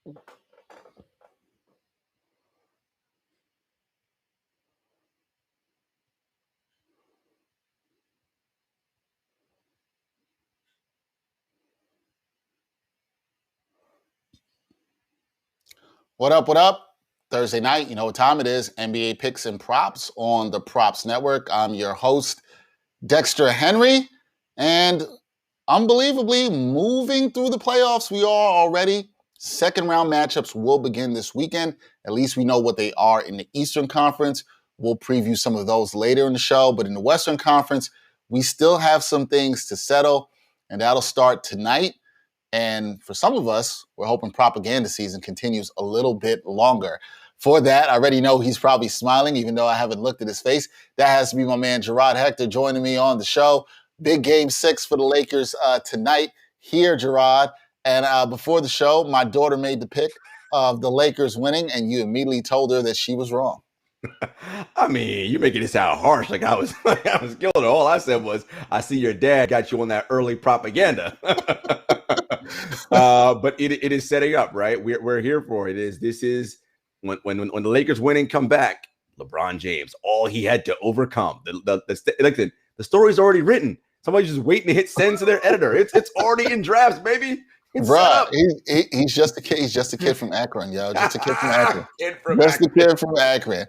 What up, what up? Thursday night, you know what time it is. NBA Picks and Props on the Props Network. I'm your host, Dexter Henry. And unbelievably, moving through the playoffs, we are already. Second round matchups will begin this weekend. At least we know what they are in the Eastern Conference. We'll preview some of those later in the show. But in the Western Conference, we still have some things to settle. And that'll start tonight. And for some of us, we're hoping propaganda season continues a little bit longer. For that, I already know he's probably smiling, even though I haven't looked at his face. That has to be my man, Gerard Hector, joining me on the show. Big Game 6 for the Lakers tonight. Here, Gerard. And before the show, my daughter made the pick of the Lakers winning, and you immediately told her that she was wrong. I mean, you're making it sound harsh. Like I was killed. All I said was, I see your dad got you on that early propaganda. But it is setting up, right? We're here for it. This is when the Lakers win and come back. LeBron James, all he had to overcome. The story's already written. Somebody's just waiting to hit send to their editor. It's already in drafts, baby. Right, he's just a kid. He's just a kid from Akron, yo. Just a kid from Akron. A kid from Akron.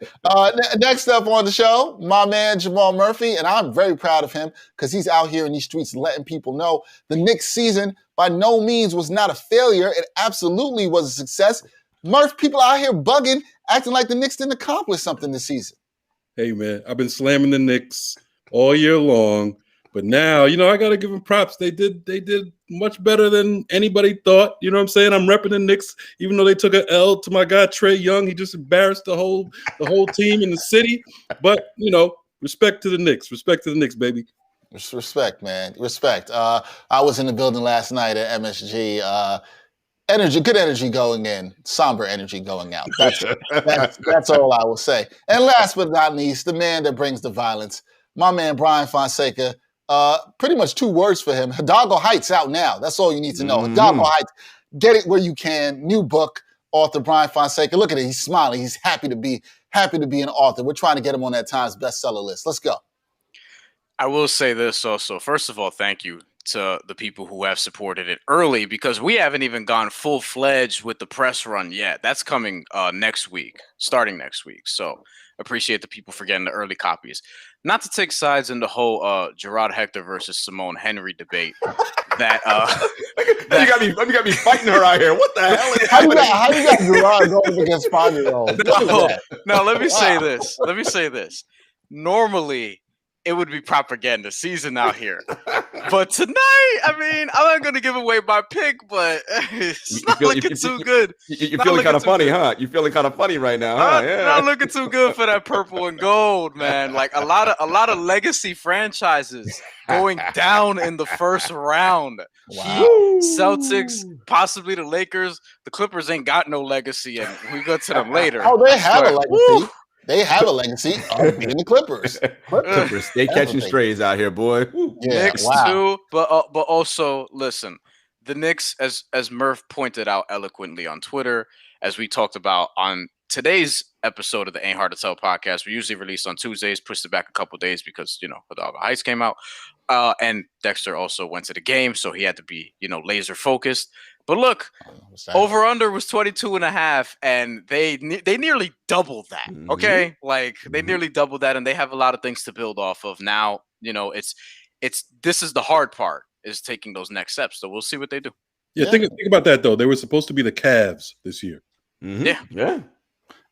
Next up on the show, my man Jamal Murphy, and I'm very proud of him because he's out here in these streets letting people know the Knicks season by no means was not a failure. It absolutely was a success. Murph, people out here bugging, acting like the Knicks didn't accomplish something this season. Hey man, I've been slamming the Knicks all year long. But now, I got to give them props. They did much better than anybody thought. You know what I'm saying? I'm repping the Knicks, even though they took an L to my guy, Trae Young. He just embarrassed the whole team in the city. But, respect to the Knicks. Respect to the Knicks, baby. Respect, man. Respect. I was in the building last night at MSG. Good energy going in, somber energy going out. That's all I will say. And last but not least, the man that brings the violence, my man Brian Fonseca. Pretty much 2 words for him. Hidalgo Heights out now. That's all you need to know. Hidalgo Heights. Get it where you can. New book, author Brian Fonseca. Look at it. He's smiling. He's happy to be an author. We're trying to get him on that Times bestseller list. Let's go. I will say this also. First of all, thank you to the people who have supported it early because we haven't even gone full-fledged with the press run yet. That's coming next week, starting next week. So appreciate the people for getting the early copies. Not to take sides in the whole Gerard Hector versus Simone Henry debate. You got me fighting her out here. What the hell is happening? How you got Gerard going against 5-year-olds? No, let me say this. Normally, it would be propaganda season out here. But tonight, I'm not going to give away my pick, but it's not looking too good. You're feeling kind of funny, huh? You're feeling kind of funny right now, huh? Yeah. Not looking too good for that purple and gold, man. Like a lot of legacy franchises going down in the first round. Wow. Celtics, possibly the Lakers. The Clippers ain't got no legacy, and we go to them later. Oh, they have a legacy. Woo! They have a legacy of being the Clippers. Clippers, they catching strays out here, boy. Yeah, Knicks too, but also listen, the Knicks, as Murph pointed out eloquently on Twitter, as we talked about on today's episode of the Ain't Hard to Tell podcast. We usually release on Tuesdays, pushed it back a couple days because Hidalgo Heights came out, and Dexter also went to the game, so he had to be laser focused. But look, over under was 22.5, and they nearly doubled that. Okay, they nearly doubled that, and they have a lot of things to build off of. Now, this is the hard part, is taking those next steps. So we'll see what they do. Yeah, think about that though. They were supposed to be the Cavs this year. Yeah.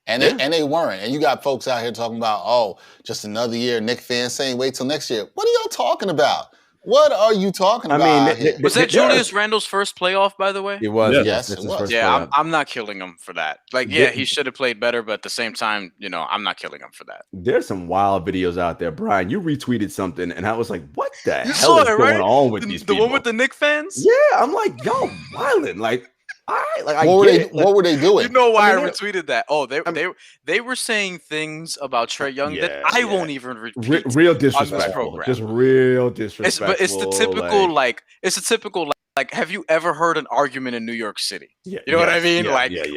And they weren't. And you got folks out here talking about, just another year. Knicks fans saying, wait till next year. What are y'all talking about? What are you talking about? Was that Julius Randle's first playoff, by the way? It was. Yes, it was. Yeah, I'm not killing him for that. He should have played better, but at the same time, I'm not killing him for that. There's some wild videos out there. Brian, you retweeted something, and I was like, what the hell is going on with these people? The one with the Knicks fans? Yeah, I'm like, y'all wilding. All right, what were they doing? You know why I retweeted that? Oh, they were saying things about Trae Young that I won't even repeat. Real disrespectful. Just real disrespectful. But it's the typical like, have you ever heard an argument in New York City? Yeah, You know what I mean?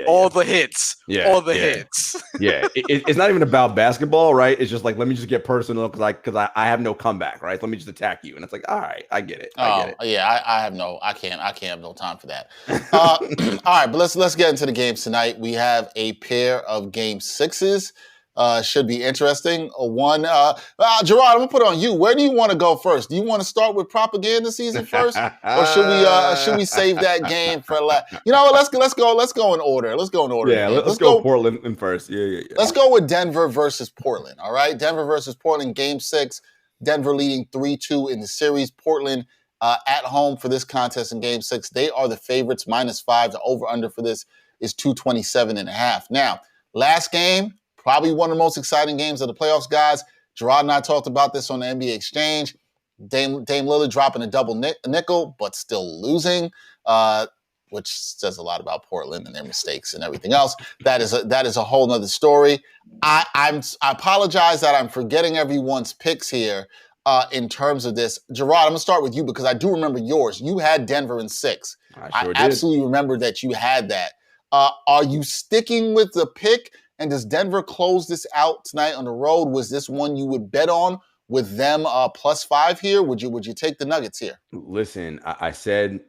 All the hits. All the hits. It's not even about basketball, right? It's just like, let me just get personal because I have no comeback, right? Let me just attack you. And it's like, all right, I get it. Yeah, I can't have no time for that. All right, but let's get into the games tonight. We have a pair of game sixes. Should be interesting. Gerard, I'm gonna put it on you. Where do you want to go first? Do you want to start with propaganda season first, or should we save that game for last? You know what? Let's go in order. Let's go in order. Yeah, let's go Portland in first. Yeah. Let's go with Denver versus Portland. All right, Denver versus Portland, game 6. Denver leading 3-2 in the series. Portland at home for this contest in game 6. They are the favorites, -5. The over/under for this is 227.5. Now, last game. Probably one of the most exciting games of the playoffs, guys. Gerard and I talked about this on the NBA Exchange. Dame Lillard dropping a double nickel, but still losing, which says a lot about Portland and their mistakes and everything else. That is a whole nother story. I apologize that I'm forgetting everyone's picks here in terms of this. Gerard, I'm going to start with you because I do remember yours. You had Denver in 6. I absolutely remember that you had that. Are you sticking with the pick? And does Denver close this out tonight on the road? Was this one you would bet on with them +5 here? Would you take the Nuggets here? Listen, I said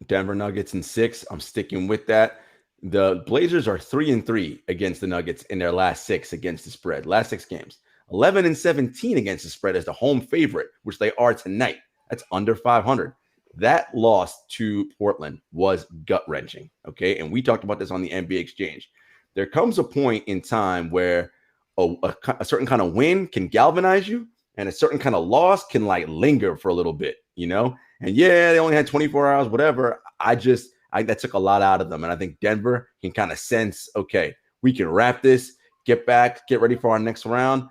Denver Nuggets in 6. I'm sticking with that. The Blazers are 3-3 against the Nuggets in their last 6 against the spread. Last 6 games. 11-17 against the spread as the home favorite, which they are tonight. That's under 500. That loss to Portland was gut-wrenching, okay? And we talked about this on the NBA Exchange. There comes a point in time where a certain kind of win can galvanize you and a certain kind of loss can like linger for a little bit, you know? And yeah, they only had 24 hours, whatever. That took a lot out of them. And I think Denver can kind of sense, okay, we can wrap this, get back, get ready for our next round.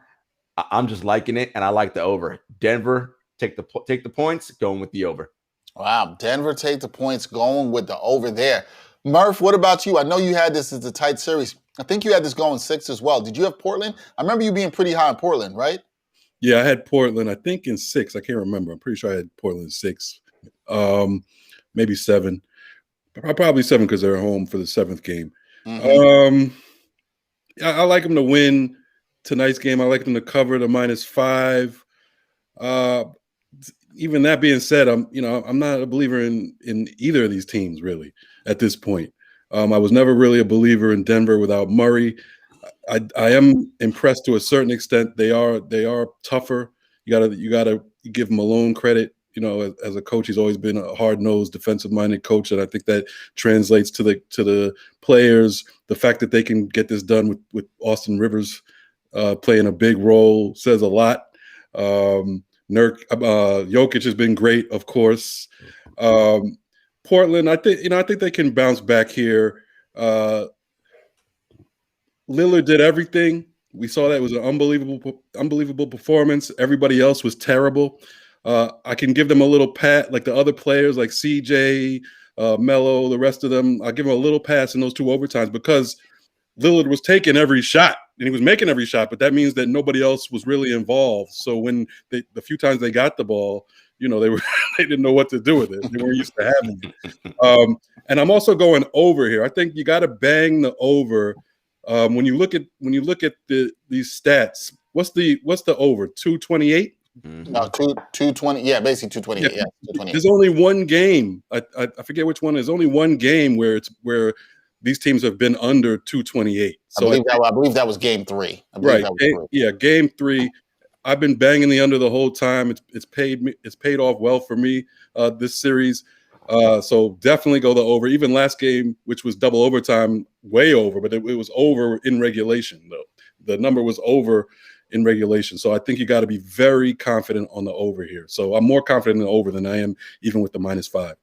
I'm just liking it. And I like the over. Denver, take the points, going with the over. Wow. Denver take the points, going with the over there. Murph, what about you? I know you had this as a tight series. I think you had this going 6 as well. Did you have Portland? I remember you being pretty high on Portland, right? Yeah, I had Portland, I think in 6. I can't remember. I'm pretty sure I had Portland in 6. Maybe 7. Probably 7 because they're home for the 7th game. Mm-hmm. I like them to win tonight's game. I like them to cover the -5. Even that being said, I'm not a believer in either of these teams really at this point. I was never really a believer in Denver without Murray. I am impressed to a certain extent. They are tougher. You gotta give Malone credit. You know, as a coach, he's always been a hard-nosed, defensive-minded coach, and I think that translates to the players. The fact that they can get this done with Austin Rivers playing a big role says a lot. Jokic has been great, of course. Portland, I think they can bounce back here. Lillard did everything. We saw that it was an unbelievable performance. Everybody else was terrible. I can give them a little pat, like the other players, like CJ, Melo, the rest of them. I'll give them a little pass in those 2 overtimes because Lillard was taking every shot and he was making every shot, but that means that nobody else was really involved. So when the few times they got the ball, they didn't know what to do with it. They weren't used to having it. And I'm also going over here. I think you got to bang the over. When you look at these stats, what's the over? 228? Mm-hmm. No, 220. Yeah, basically 228. Yeah, 228. There's only one game. I forget which one. There's only one game where these teams have been under 228. So I believe that was game 3. Right. Game 3. I've been banging the under the whole time. It's paid off well for me this series. So definitely go the over. Even last game, which was double overtime, way over, but it was over in regulation though. The number was over in regulation. So I think you got to be very confident on the over here. So I'm more confident in the over than I am even with the -5.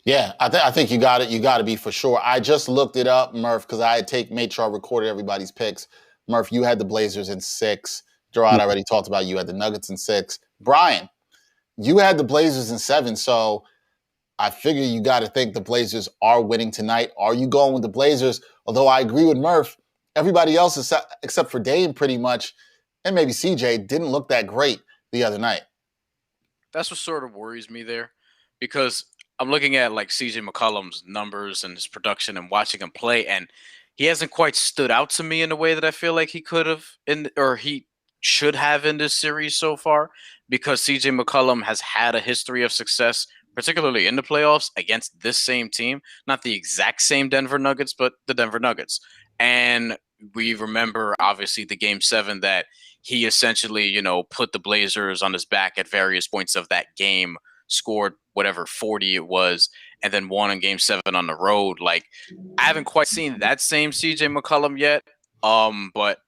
Yeah, I think you got it. You got to be for sure. I just looked it up, Murph, because I had made sure I recorded everybody's picks. Murph, you had the Blazers in 6. Gerard already talked about you had the Nuggets in 6. Brian, you had the Blazers in 7. So I figure you got to think the Blazers are winning tonight. Are you going with the Blazers? Although I agree with Murph, everybody else except for Dame pretty much, and maybe CJ, didn't look that great the other night. That's what sort of worries me there, because I'm looking at like CJ McCollum's numbers and his production and watching him play, and he hasn't quite stood out to me in the way that I feel like he could have or he should have in this series so far, because CJ McCollum has had a history of success, particularly in the playoffs against this same team, not the exact same Denver Nuggets, but the Denver Nuggets. And we remember obviously the game 7 that he essentially, put the Blazers on his back at various points of that game, scored whatever 40 it was, and then won in game 7 on the road. Like, I haven't quite seen that same CJ McCollum yet. But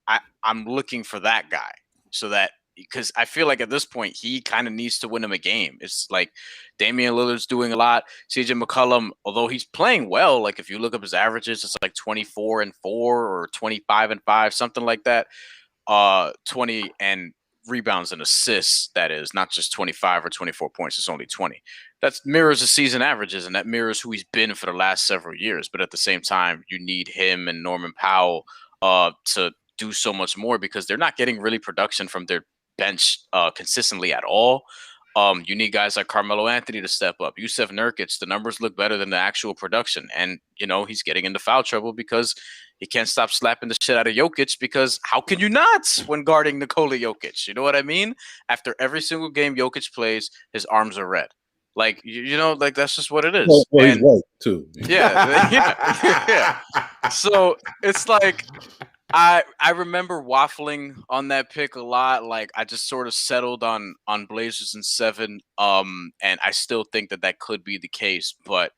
I'm looking for that guy, so that, because I feel like at this point he kind of needs to win him a game. It's like Damian Lillard's doing a lot. CJ McCollum, although he's playing well, like if you look up his averages, it's like 24-4 or 25-5, something like that. 20 and rebounds and assists, that is, not just 25 or 24 points, it's only 20. That mirrors the season averages, and that mirrors who he's been for the last several years. But at the same time, you need him and Norman Powell to do so much more, because they're not getting really production from their bench consistently at all. You need guys like Carmelo Anthony to step up. Yusef Nurkic, the numbers look better than the actual production. And, he's getting into foul trouble because he can't stop slapping the shit out of Jokic, because how can you not when guarding Nikola Jokic? You know what I mean? After every single game Jokic plays, his arms are red. Like, like that's just what it is. Well, he's white too. Yeah, yeah. So it's like, I remember waffling on that pick a lot. Like, I just sort of settled on Blazers in 7. And I still think that could be the case, but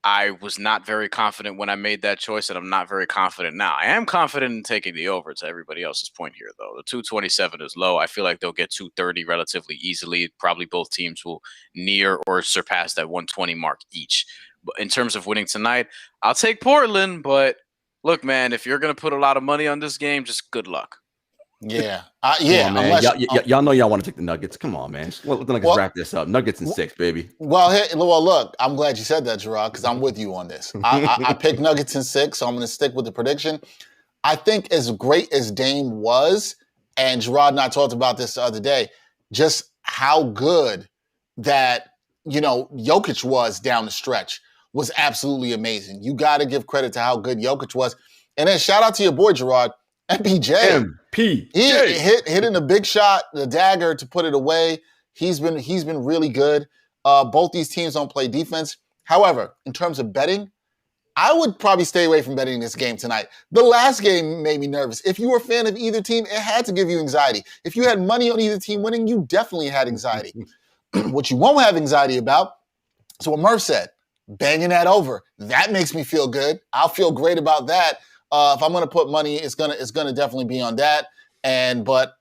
I was not very confident when I made that choice, and I'm not very confident now. I am confident in taking the over, to everybody else's point here, though. The 227 is low. I feel like they'll get 230 relatively easily. Probably both teams will near or surpass that 120 mark each. But in terms of winning tonight, I'll take Portland, but look, man, if you're going to put a lot of money on this game, just good luck. Yeah. Come on, man. Y'all know y'all want to take the Nuggets. Come on, man. Let the Nuggets wrap this up. Nuggets in 6, baby. Well, look, I'm glad you said that, Gerard, because I'm with you on this. I picked Nuggets in 6, so I'm going to stick with the prediction. I think as great as Dame was, and Gerard and I talked about this the other day, just how good that, Jokic was down the stretch was absolutely amazing. You got to give credit to how good Jokic was. And then shout out to your boy, Gerard, MPJ. He hit in a big shot, the dagger, to put it away. He's been really good. Both these teams don't play defense. However, in terms of betting, I would probably stay away from betting this game tonight. The last game made me nervous. If you were a fan of either team, it had to give you anxiety. If you had money on either team winning, you definitely had anxiety. What you won't have anxiety about is what Murph said, banging that over. That makes me feel good. I'll feel great about that. If I'm going to put money, it's gonna definitely be on that. But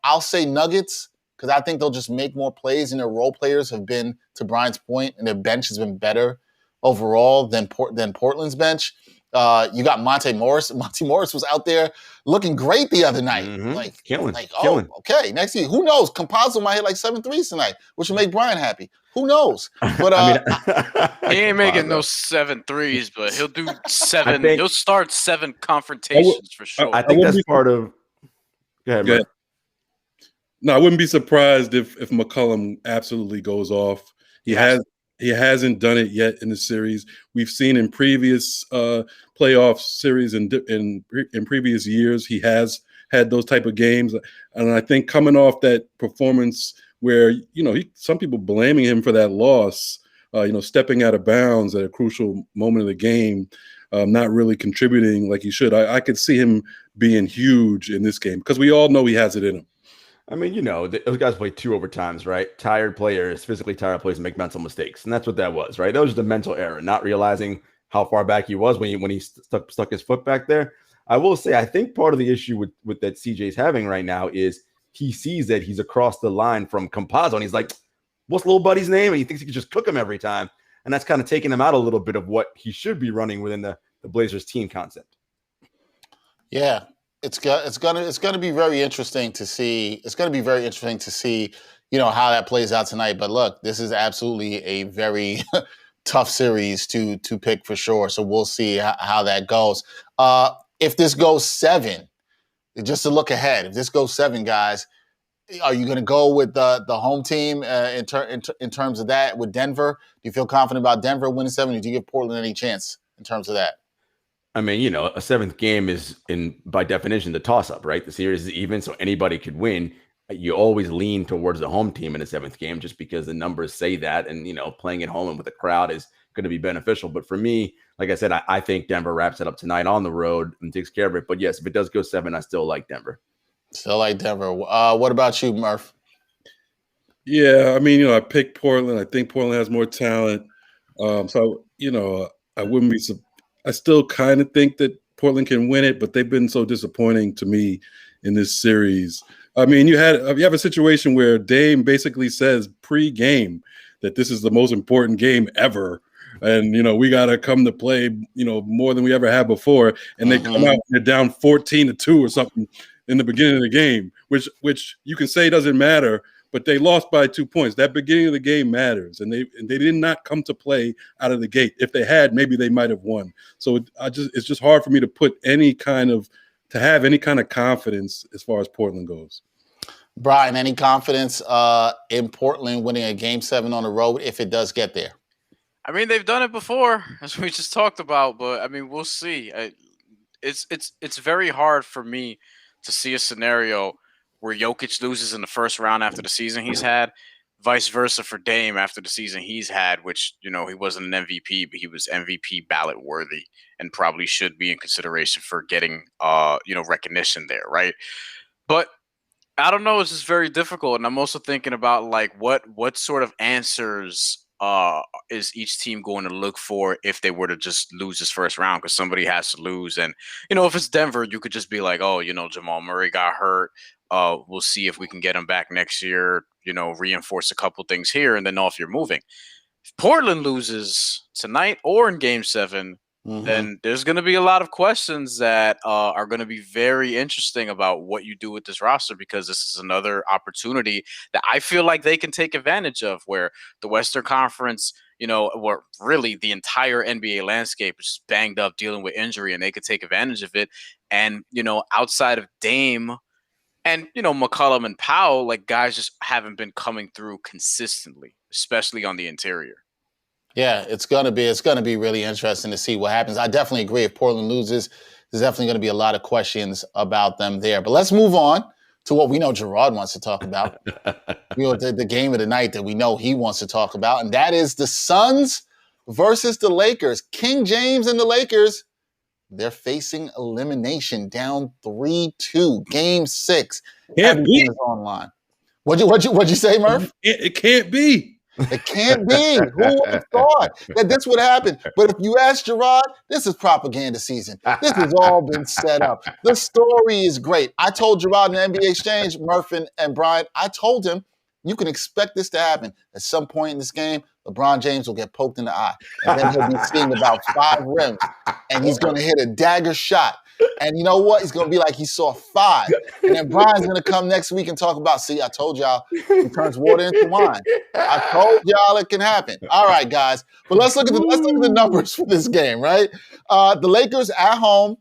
I'll say Nuggets, because I think they'll just make more plays, and their role players have been, to Brian's point, and their bench has been better overall than Portland's bench. You got Monte Morris. Monte Morris was out there looking great the other night. Mm-hmm. Killing. Okay. Next year, who knows? Compazzo might hit like 7 threes tonight, which will make Brian happy. Who knows? But he ain't making no 7 threes, but he'll do 7. He'll start 7 confrontations for sure. I think that's part of. Go ahead. No, I wouldn't be surprised if McCollum absolutely goes off. He hasn't done it yet in the series. We've seen in previous playoff series and in previous years, he has had those type of games. And I think coming off that performance where, some people blaming him for that loss, stepping out of bounds at a crucial moment of the game, not really contributing like he should. I could see him being huge in this game, because we all know he has it in him. I mean, those guys play 2 overtimes, right? Tired players, physically tired players make mental mistakes. And that's what that was, right? That was just a mental error, not realizing how far back he was when he stuck his foot back there. I will say, I think part of the issue with that CJ's having right now is he sees that he's across the line from Compazzo, and he's like, what's little buddy's name? And he thinks he can just cook him every time. And that's kind of taking him out a little bit of what he should be running within the Blazers team concept. Yeah. It's gonna be very interesting to see. It's gonna be very interesting to see, how that plays out tonight. But look, this is absolutely a very tough series to pick for sure. So we'll see how that goes. If this goes 7, just to look ahead, if this goes 7, guys, Are you going to go with the home team in terms of that with Denver? Do you feel confident about Denver winning 7? Or do you give Portland any chance in terms of that? I mean, a seventh game is by definition the toss-up, right? The series is even, so anybody could win. You always lean towards the home team in a seventh game just because the numbers say that, and playing at home and with a crowd is going to be beneficial. But for me, like I said, I think Denver wraps it up tonight on the road and takes care of it. But yes, if it does go 7, I still like Denver. Still like Denver. What about you, Murph? Yeah, I mean, I picked Portland. I think Portland has more talent. So, I wouldn't be. I still kind of think that Portland can win it, but they've been so disappointing to me in this series. I mean, you have a situation where Dame basically says pre-game that this is the most important game ever. And, we got to come to play, more than we ever had before. And they come out and they're down 14-2 or something in the beginning of the game, which you can say doesn't matter, but they lost by 2 points. That beginning of the game matters, and they did not come to play out of the gate. If they had, maybe they might have won. So it's just hard for me to have any kind of confidence as far as Portland goes. Brian, any confidence in Portland winning a Game 7 on the road if it does get there? I mean, they've done it before, as we just talked about, but I mean, we'll see. It's very hard for me to see a scenario where Jokic loses in the first round after the season he's had, vice versa for Dame after the season he's had, which, he wasn't an MVP, but he was MVP ballot worthy and probably should be in consideration for getting, recognition there, right? But I don't know. It's just very difficult. And I'm also thinking about like what sort of answers is each team going to look for if they were to just lose this first round, because somebody has to lose. And, if it's Denver, you could just be like, oh, Jamal Murray got hurt. We'll see if we can get him back next year, reinforce a couple things here and then off you're moving. If Portland loses tonight or in Game 7, then there's going to be a lot of questions that are going to be very interesting about what you do with this roster, because this is another opportunity that I feel like they can take advantage of, where the Western Conference, where really the entire NBA landscape is banged up dealing with injury, and they could take advantage of it. And, outside of Dame and, McCollum and Powell, like guys just haven't been coming through consistently, especially on the interior. Yeah, it's gonna be really interesting to see what happens. I definitely agree. If Portland loses, there's definitely going to be a lot of questions about them there. But let's move on to what we know Gerard wants to talk about. The game of the night that we know he wants to talk about, and that is the Suns versus the Lakers. King James and the Lakers, they're facing elimination, down 3-2, Game 6. Everything is online. What'd you say, Murph? It can't be. It can't be. Who would have thought that this would happen? But if you ask Gerard, this is propaganda season. This has all been set up. The story is great. I told Gerard in the NBA Exchange, Murph and Brian, I told him, you can expect this to happen. At some point in this game, LeBron James will get poked in the eye. And then he'll be seeing about 5 rims. And he's going to hit a dagger shot. And you know what? He's going to be like he saw 5. And then Brian's going to come next week and talk about, see, I told y'all, he turns water into wine. I told y'all it can happen. All right, guys. But let's look at the numbers for this game, right? The Lakers at home.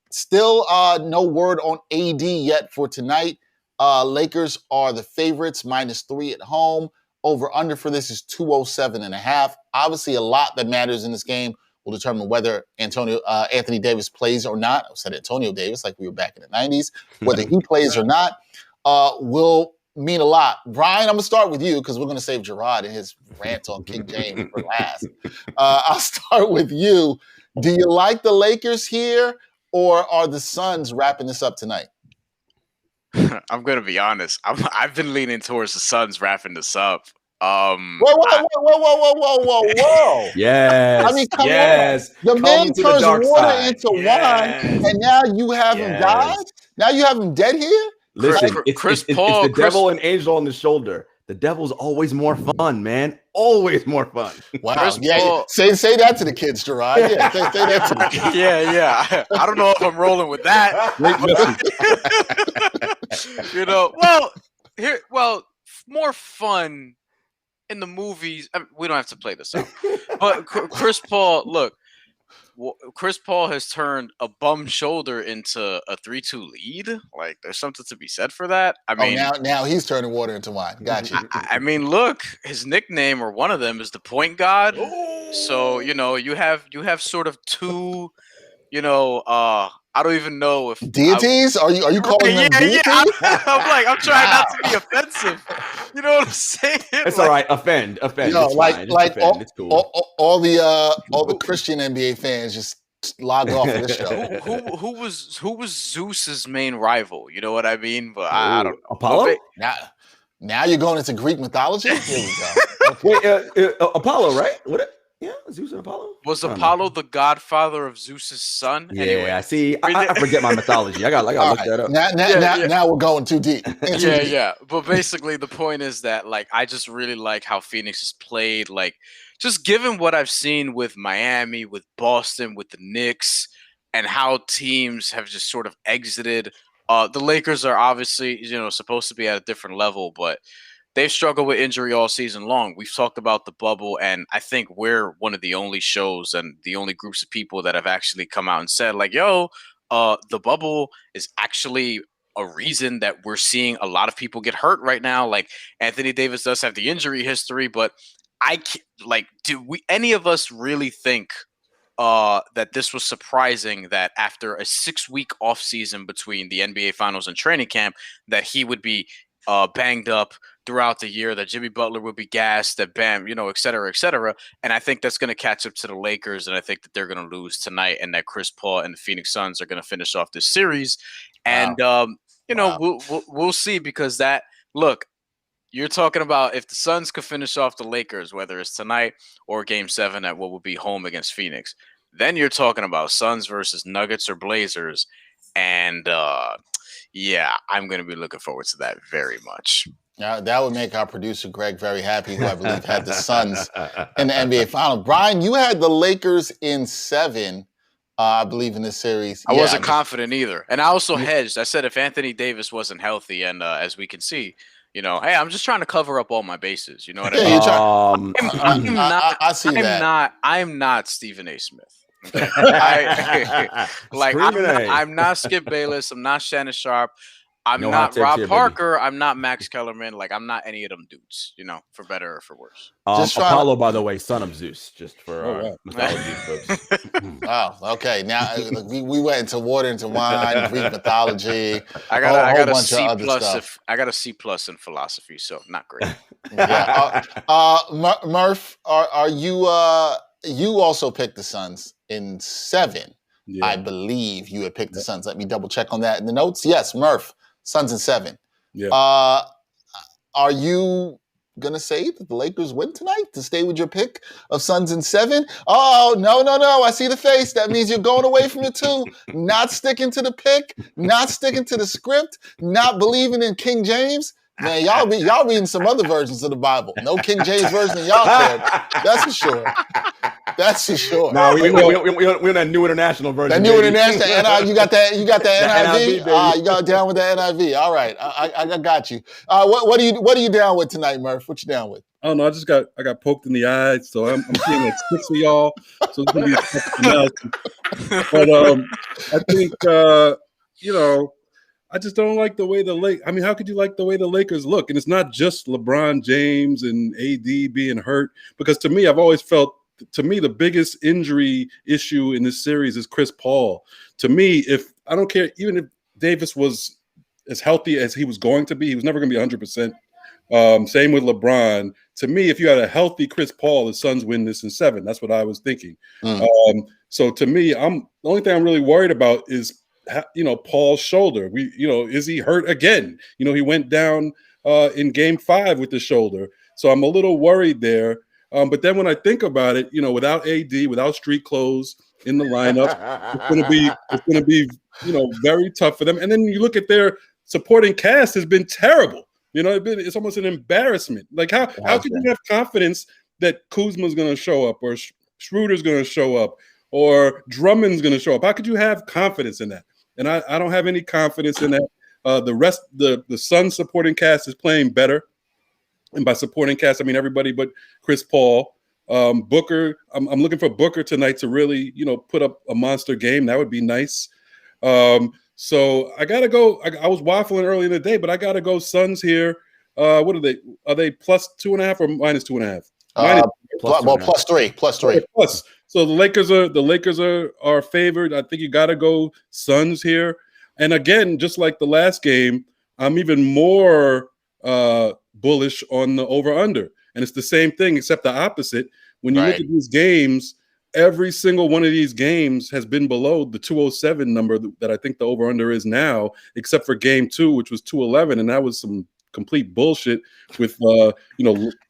Still no word on AD yet for tonight. Lakers are the favorites, -3 at home. Over under for this is 207.5. Obviously, a lot that matters in this game will determine whether Anthony Davis plays or not. I said Antonio Davis like we were back in the 90s. Whether he plays or not will mean a lot. Brian, I'm going to start with you because we're going to save Gerard and his rant on King James for last. I'll start with you. Do you like the Lakers here, or are the Suns wrapping this up tonight? I'm going to be honest. I've been leaning towards the Suns wrapping this up. Whoa. Yes. I mean, come on. The Come man to turns the dark water side. into wine, and now you have him died? Now you have him dead here? Listen, Chris it's Paul, the devil and angel on the shoulder. The devil's always more fun, man. Always more fun. Wow. Chris Yeah, Paul- say that to the kids, Gerard. Yeah, say that to the kids. Yeah. I don't know if I'm rolling with that. More fun in the movies. I mean, we don't have to play this out. But Chris Paul, look, Chris Paul has turned a bum shoulder into a 3-2 lead. Like, there's something to be said for that. I mean, now he's turning water into wine. Gotcha. I mean, look, his nickname or one of them is the Point God. So you have sort of two, I don't even know if deities. Are you calling them deities? Yeah. I'm trying not to be offensive. You know what I'm saying? It's all right. Offend. It's like offend. It's cool. all the Christian NBA fans just logged off this show. Who was Zeus's main rival? You know what I mean? But I don't know. Apollo. Now you're going into Greek mythology. Here we go. Wait, Apollo, right? What? Yeah, Zeus and Apollo. Was Apollo the godfather of Zeus's son? Yeah, anyway, see, I forget my mythology. I got to look that up. Now we're going too deep. Yeah. But basically, the point is that I just really like how Phoenix has played. Just given what I've seen with Miami, with Boston, with the Knicks, and how teams have just sort of exited. The Lakers are obviously supposed to be at a different level, but they've struggled with injury all season long. We've talked about the bubble, and I think we're one of the only shows and the only groups of people that have actually come out and said, the bubble is actually a reason that we're seeing a lot of people get hurt right now. Like, Anthony Davis does have the injury history, but do any of us really think that this was surprising that after a 6-week offseason between the NBA Finals and training camp that he would be banged up throughout the year, that Jimmy Butler would be gassed, that Bam, et cetera, et cetera. And I think that's going to catch up to the Lakers, and I think that they're going to lose tonight, and that Chris Paul and the Phoenix Suns are going to finish off this series. And, we'll see, because you're talking about if the Suns could finish off the Lakers, whether it's tonight or Game 7 at what would be home against Phoenix, then you're talking about Suns versus Nuggets or Blazers. And, I'm going to be looking forward to that very much. That would make our producer, Greg, very happy, who I believe had the Suns in the NBA Final. Brian, you had the Lakers in 7, I believe, in this series. I wasn't confident either. And I also hedged. I said if Anthony Davis wasn't healthy, and as we can see, hey, I'm just trying to cover up all my bases. You know what I mean? I see that. I'm not Stephen A. Smith. Okay? I'm not Skip Bayless. I'm not Shannon Sharp. I'm not Rob Parker. I'm not Max Kellerman. I'm not any of them dudes, for better or for worse. Apollo, by the way, son of Zeus, just for mythology folks. Wow. Okay. Now we went into water, into wine, Greek mythology. I got a C plus. I got a C plus in philosophy, so not great. Yeah. Murph, are you? You also picked the Suns in 7. Yeah. I believe you had picked the Suns. Let me double check on that in the notes. Yes, Murph. Suns in 7. Yeah. Are you going to say that the Lakers win tonight to stay with your pick of Suns in 7? Oh, no. I see the face. That means you're going away from the 2. Not sticking to the pick, not sticking to the script, not believing in King James. Man, y'all reading some other versions of the Bible. No King James version in y'all crib. That's for sure. That's for sure. No, we're that new international version. That new international. You got that NIV. You got down with the NIV. All right, I got you. What are you down with tonight, Murph? What you down with? I don't know. I got poked in the eye, so I'm seeing 6 of y'all. So it's gonna be a but I think I just don't like the way how could you like the way the Lakers look? And it's not just LeBron James and AD being hurt, because to me, I've always felt, the biggest injury issue in this series is Chris Paul. To me, I don't care, even if Davis was as healthy as he was going to be, he was never going to be 100%. Same with LeBron. To me, if you had a healthy Chris Paul, the Suns win this in 7. That's what I was thinking. So to me, the only thing I'm really worried about is, Paul's shoulder. Is he hurt again? He went down in Game 5 with the shoulder. So I'm a little worried there. But then when I think about it, without AD, without street clothes in the lineup, it's gonna be very tough for them. And then you look at their supporting cast has been terrible. It's almost an embarrassment. How could you have confidence that Kuzma's gonna show up, or Schroeder's gonna show up, or Drummond's gonna show up? How could you have confidence in that? And I don't have any confidence in that. The Suns supporting cast is playing better. And by supporting cast, I mean everybody but Chris Paul. Booker, I'm looking for Booker tonight to really, put up a monster game. That would be nice. So I gotta go. I was waffling early in the day, but I gotta go Suns here. What are they? Are they plus 2.5 or minus 2.5? Plus three. Plus. So the Lakers are favored. I think you gotta go Suns here. And again, just like the last game, I'm even more bullish on the over/under. And it's the same thing, except the opposite. When you look at these games, every single one of these games has been below the 207 number that I think the over/under is now, except for game 2, which was 211, and that was some complete bullshit with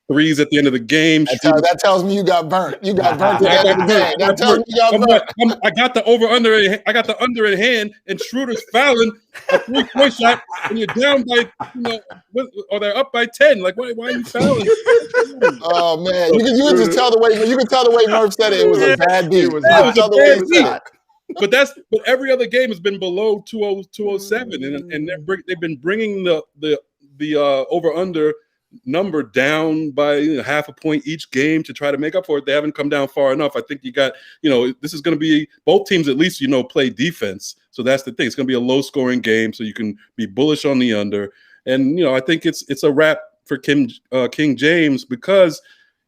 threes at the end of the game. That tells me you got burnt. You got burnt at the end of the game. That tells me you got burnt. I got the over/under. I got the under in hand, and Schroeder's fouling a 3-point shot, and you're down by, or they're up by 10. Like, why are you fouling? Oh man, you can just tell the way. You can tell the way Murph said it. It was a bad beat. It was a bad beat. But every other game has been below 207, and they've been bringing the over/under number down by half a point each game to try to make up for it. They haven't come down far enough. I think you got, this is going to be both teams at least, play defense. So that's the thing. It's going to be a low scoring game. So you can be bullish on the under. And, I think it's a wrap for King James because,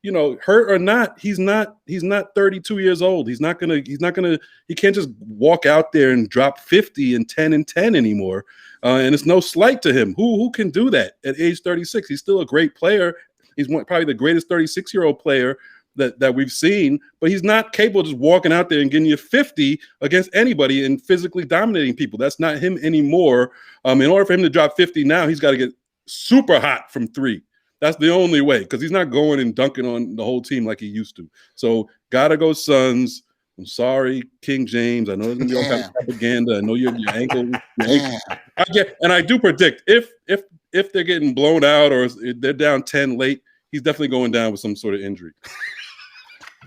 hurt or not, he's not 32 years old. He can't just walk out there and drop 50 and 10 and 10 anymore. And it's no slight to him. Who can do that at age 36? He's still a great player. He's probably the greatest 36-year-old player that we've seen, but he's not capable of just walking out there and getting you 50 against anybody and physically dominating people. That's not him anymore. In order for him to drop 50 now, he's got to get super hot from 3. That's the only way, because he's not going and dunking on the whole team like he used to. So gotta go Suns. I'm sorry, King James. I know there's gonna be all kinds of propaganda. I know your ankle. I do predict if they're getting blown out or they're down 10 late, he's definitely going down with some sort of injury.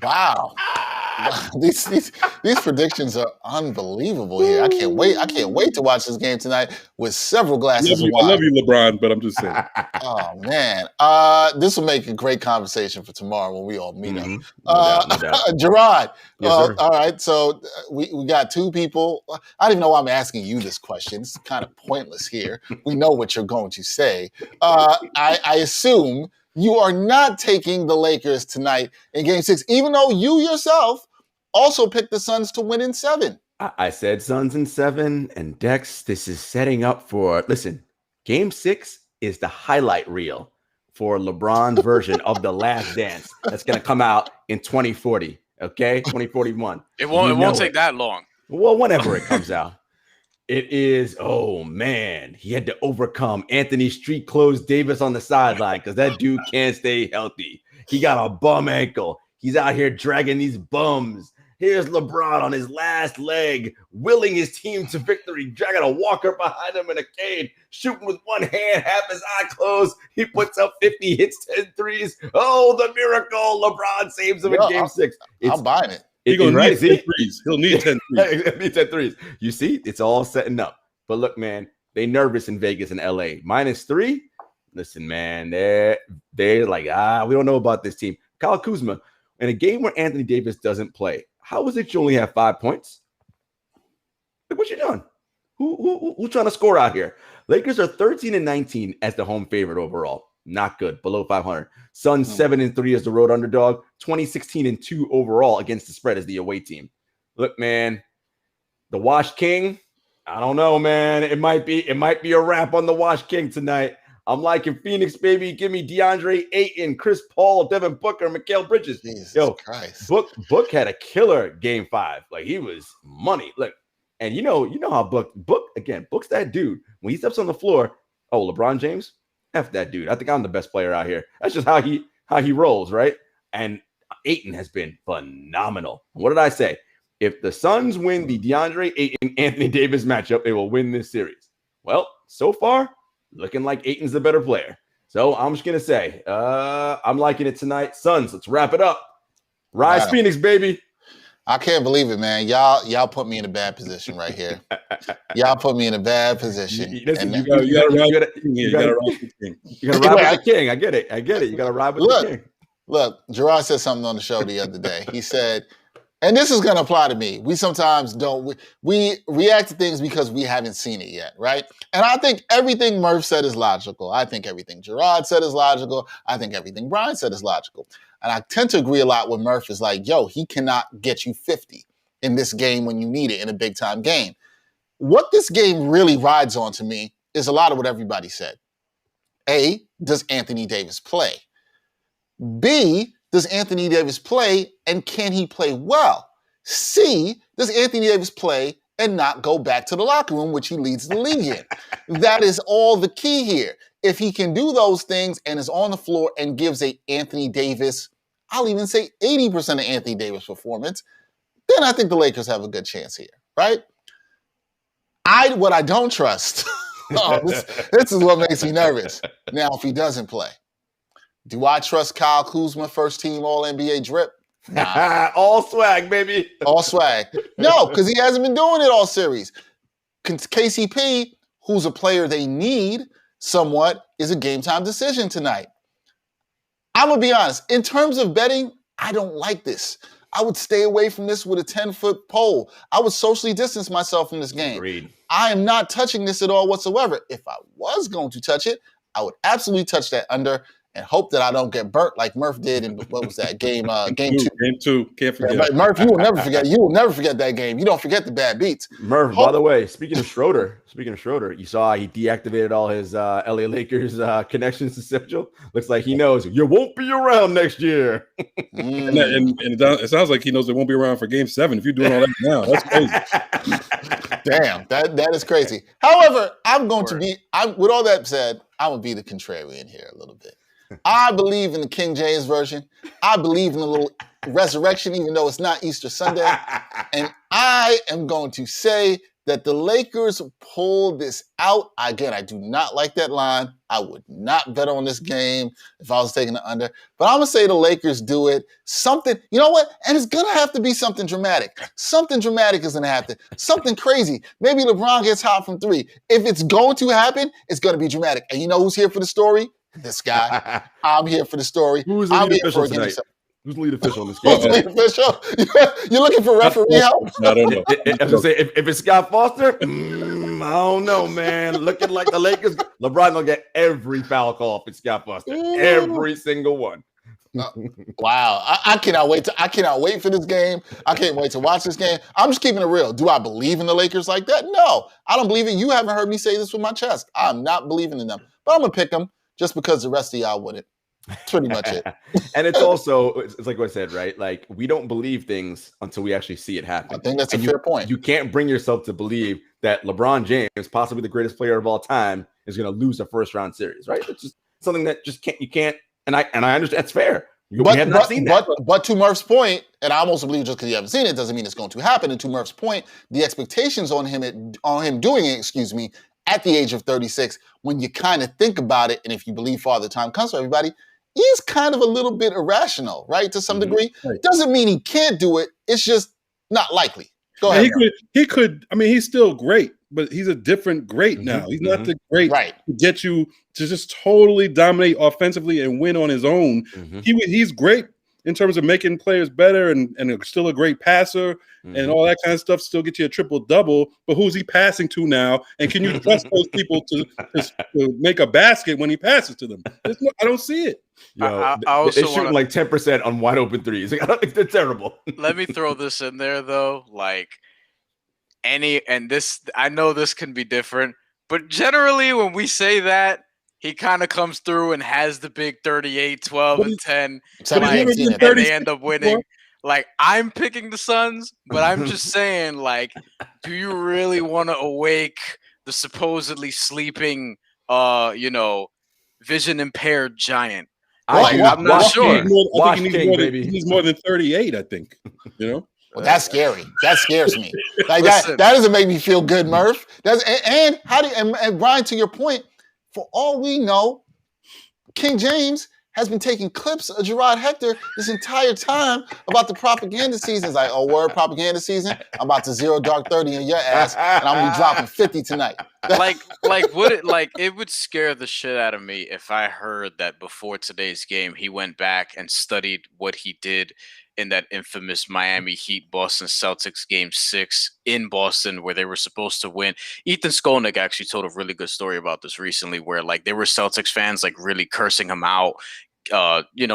Wow. These predictions are unbelievable here. I can't wait to watch this game tonight with several glasses of wine. I love you, LeBron, but I'm just saying. Oh man, this will make a great conversation for tomorrow when we all meet up. No doubt. Gerard, yes, all right. So we got 2 people. I don't even know why I'm asking you this question. It's kind of pointless here. We know what you're going to say. I assume you are not taking the Lakers tonight in Game 6, even though you yourself also picked the Suns to win in 7. I said Suns in 7, and Dex, this is setting up for, listen, Game 6 is the highlight reel for LeBron's version of The Last Dance that's going to come out in 2040, okay? 2041. It won't take that long. Well, whenever it comes out. It is, oh man, he had to overcome Anthony Street Clothes Davis on the sideline because that dude can't stay healthy. He got a bum ankle. He's out here dragging these bums. Here's LeBron on his last leg, willing his team to victory, dragging a walker behind him in a cane, shooting with one hand, half his eye closed. He puts up 50, hits 10 threes. Oh, the miracle. LeBron saves him in Game 6. I'm buying it. He's going to need 10 threes. He'll need 10 threes. He'll need 10 threes. You see, it's all setting up. But look, man, they nervous in Vegas and LA. -3. Listen, man, they're like, we don't know about this team. Kyle Kuzma, in a game where Anthony Davis doesn't play, how is it you only have 5 points? Like, what you doing? Who trying to score out here? Lakers are 13-19 as the home favorite overall. Not good, below 500. Suns 7-3 as the road underdog, 20-16-2 overall against the spread as the away team. Look, man, the Wash King, I don't know, man. It might be a wrap on the Wash King tonight. I'm liking Phoenix, baby. Give me DeAndre Ayton, Chris Paul, Devin Booker, Mikal Bridges. Jesus Christ. Book had a killer Game 5. Like, he was money. Look, and you know how Book's that dude. When he steps on the floor, LeBron James, F that dude. I think I'm the best player out here. That's just how he rolls, right? And Ayton has been phenomenal. What did I say? If the Suns win the DeAndre Ayton Anthony Davis matchup, they will win this series. Well, so far, looking like Ayton's the better player. So I'm just gonna say, I'm liking it tonight. Suns, let's wrap it up. Rise Phoenix, baby. I can't believe it, man. Y'all put me in a bad position right here. Y'all put me in a bad position. You gotta ride with the king. You gotta ride with the king. I get it. You gotta ride with the king. Look, Gerard said something on the show the other day. He said, and this is going to apply to me. We sometimes don't, we react to things because we haven't seen it yet, right? And I think everything Murph said is logical. I think everything Gerard said is logical. I think everything Brian said is logical. And I tend to agree a lot with Murph is like, yo, he cannot get you 50 in this game when you need it in a big time game. What this game really rides on to me is a lot of what everybody said. A, does Anthony Davis play? B, does Anthony Davis play and can he play well? C, does Anthony Davis play and not go back to the locker room, which he leads the league in? That is all the key here. If he can do those things and is on the floor and gives a Anthony Davis, I'll even say 80% of Anthony Davis performance, then I think the Lakers have a good chance here, right? What I don't trust, this is what makes me nervous. Now, if he doesn't play, do I trust Kyle Kuzma, first team All-NBA drip? Nah. All swag, baby. All swag. No, because he hasn't been doing it all series. KCP, who's a player they need somewhat, is a game-time decision tonight. I'm going to be honest. In terms of betting, I don't like this. I would stay away from this with a 10-foot pole. I would socially distance myself from this game. Agreed. I am not touching this at all whatsoever. If I was going to touch it, I would absolutely touch that under and hope that I don't get burnt like Murph did in what was that game? Game two. Game two. Can't forget. Yeah, Murph, you will never forget. You will never forget that game. You don't forget the bad beats. Murph, by the way, speaking of Schroeder, you saw he deactivated all his LA Lakers connections to Central. Looks like he knows you won't be around next year. And it sounds like he knows they won't be around for Game 7. If you're doing all that now, that's crazy. Damn, that is crazy. However, with all that said, I'm going to be the contrarian here a little bit. I believe in the King James Version. I believe in the little resurrection, even though it's not Easter Sunday. And I am going to say that the Lakers pull this out. Again, I do not like that line. I would not bet on this game if I was taking the under. But I'm going to say the Lakers do it. Something, you know what? And it's going to have to be something dramatic. Something dramatic is going to happen. Something crazy. Maybe LeBron gets hot from 3. If it's going to happen, it's going to be dramatic. And you know who's here for the story? This guy. I'm here for the story. Who's the lead official tonight? Who's the lead official in this Who's game? the lead official? You're looking for referee help? I don't know. I was gonna say if it's Scott Foster, I don't know, man. Looking like the Lakers, LeBron gonna get every foul call if it's Scott Foster, every single one. Wow, I cannot wait. I cannot wait for this game. I can't wait to watch this game. I'm just keeping it real. Do I believe in the Lakers like that? No, I don't believe it. You haven't heard me say this with my chest. I'm not believing in them, but I'm gonna pick them. Just because the rest of y'all wouldn't. That's pretty much it. And it's also, it's like what I said, right? Like, we don't believe things until we actually see it happen. I think that's a fair point. You can't bring yourself to believe that LeBron James, possibly the greatest player of all time, is going to lose a first-round series, right? It's just something that you can't, and I understand that's fair. We have not seen that. But to Murph's point, and I almost believe just because you haven't seen it doesn't mean it's going to happen. And to Murph's point, the expectations on him doing it, at the age of 36, when you kind of think about it, and if you believe Father Time comes for everybody, he's kind of a little bit irrational, right? To some degree. Right. Doesn't mean he can't do it. It's just not likely. Go ahead. He could. I mean, he's still great, but he's a different great now. He's not the great to get you to just totally dominate offensively and win on his own. He's great in terms of making players better and still a great passer and all that kind of stuff, still get you a triple-double, but who's he passing to now? And can you trust those people to make a basket when he passes to them? I don't see it. They're shooting like 10% on wide-open threes. I don't think they're terrible. Let me throw this in there, though. Like, I know this can be different, but generally when we say that, he kind of comes through and has the big 38, 12, and 10, and they end up winning. Like, I'm picking the Suns, but I'm just saying, like, do you really want to awake the supposedly sleeping, vision impaired giant? I'm not sure. He's more than 38, I think. Well, that's scary. That scares me. Like that doesn't make me feel good, Murph. And Brian, to your point, for all we know, King James has been taking clips of Gerard Hector this entire time about the propaganda season. It's like, oh, word, propaganda season? I'm about to 0 dark 30 in your ass, and I'm going to be dropping 50 tonight. It would scare the shit out of me if I heard that before today's game he went back and studied what he did in that infamous Miami Heat Boston Celtics game 6 in Boston where they were supposed to win. Ethan Skolnick actually told a really good story about this recently where like there were Celtics fans like really cursing him out,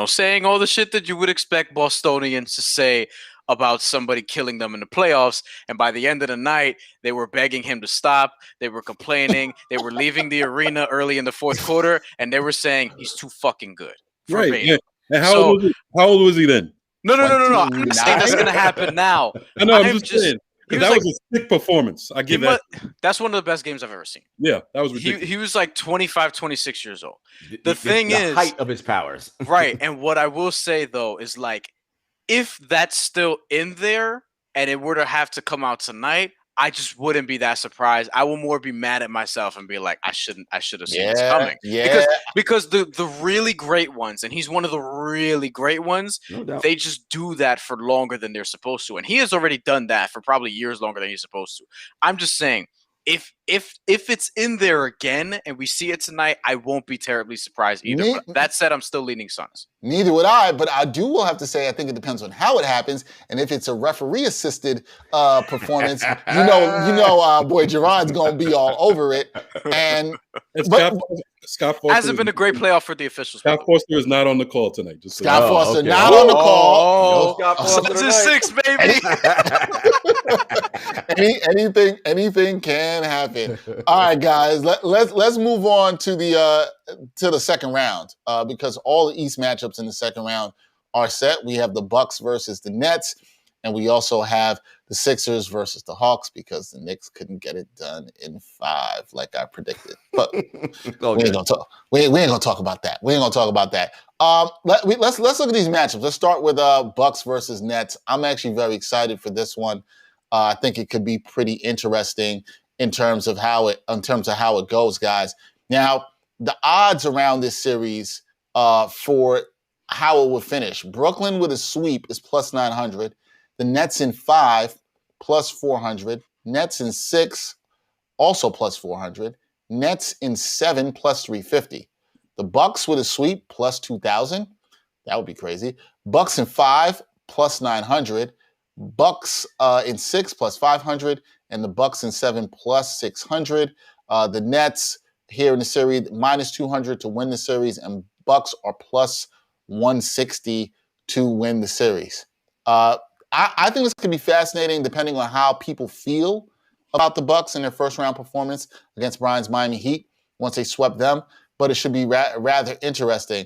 saying all the shit that you would expect Bostonians to say about somebody killing them in the playoffs. And by the end of the night, they were begging him to stop. They were complaining. They were leaving the arena early in the fourth quarter. And they were saying, he's too fucking good. Right. Yeah. And how old was he then? No. I'm not saying that's going to happen now. I know. I'm just saying. That was a sick performance. I give that. That's one of the best games I've ever seen. Yeah, that was ridiculous. He was like 25, 26 years old. The thing is, height of his powers. Right. And what I will say, though, is like, if that's still in there and it were to have to come out tonight, I just wouldn't be that surprised. I will more be mad at myself and be like, I should have seen this coming. Yeah. Because the really great ones, and he's one of the really great ones, No doubt. they just do that for longer than they're supposed to. And he has already done that for probably years longer than he's supposed to. I'm just saying, if it's in there again and we see it tonight, I won't be terribly surprised either. But that said, I'm still leaning Suns. Neither would I, but I will have to say I think it depends on how it happens, and if it's a referee-assisted performance, boy Gerard's gonna be all over it. And Scott Foster hasn't been a great playoff for the officials. Scott Foster is not on the call tonight. Just Scott Foster not on the call. Suns is 6, baby. Anything can happen. All right, guys, let's move on to the second round because all the East matchups in the second round are set. We have the Bucks versus the Nets, and we also have the Sixers versus the Hawks because the Knicks couldn't get it done in 5 like I predicted. But we ain't gonna talk. We ain't gonna talk about that. Let's look at these matchups. Let's start with Bucks versus Nets. I'm actually very excited for this one. I think it could be pretty interesting in terms of how it goes, guys. Now, the odds around this series for how it would finish. Brooklyn with a sweep is plus 900. The Nets in 5, plus 400. Nets in 6, also plus 400. Nets in 7, plus 350. The Bucks with a sweep, plus 2,000. That would be crazy. Bucks in 5, plus 900. Bucks in 6, plus 500. And the Bucks in 7, plus 600. The Nets here in the series, minus 200 to win the series. And Bucks are plus 160 to win the series. I think this could be fascinating depending on how people feel about the Bucks in their first round performance against Brian's Miami Heat once they swept them. But it should be rather interesting.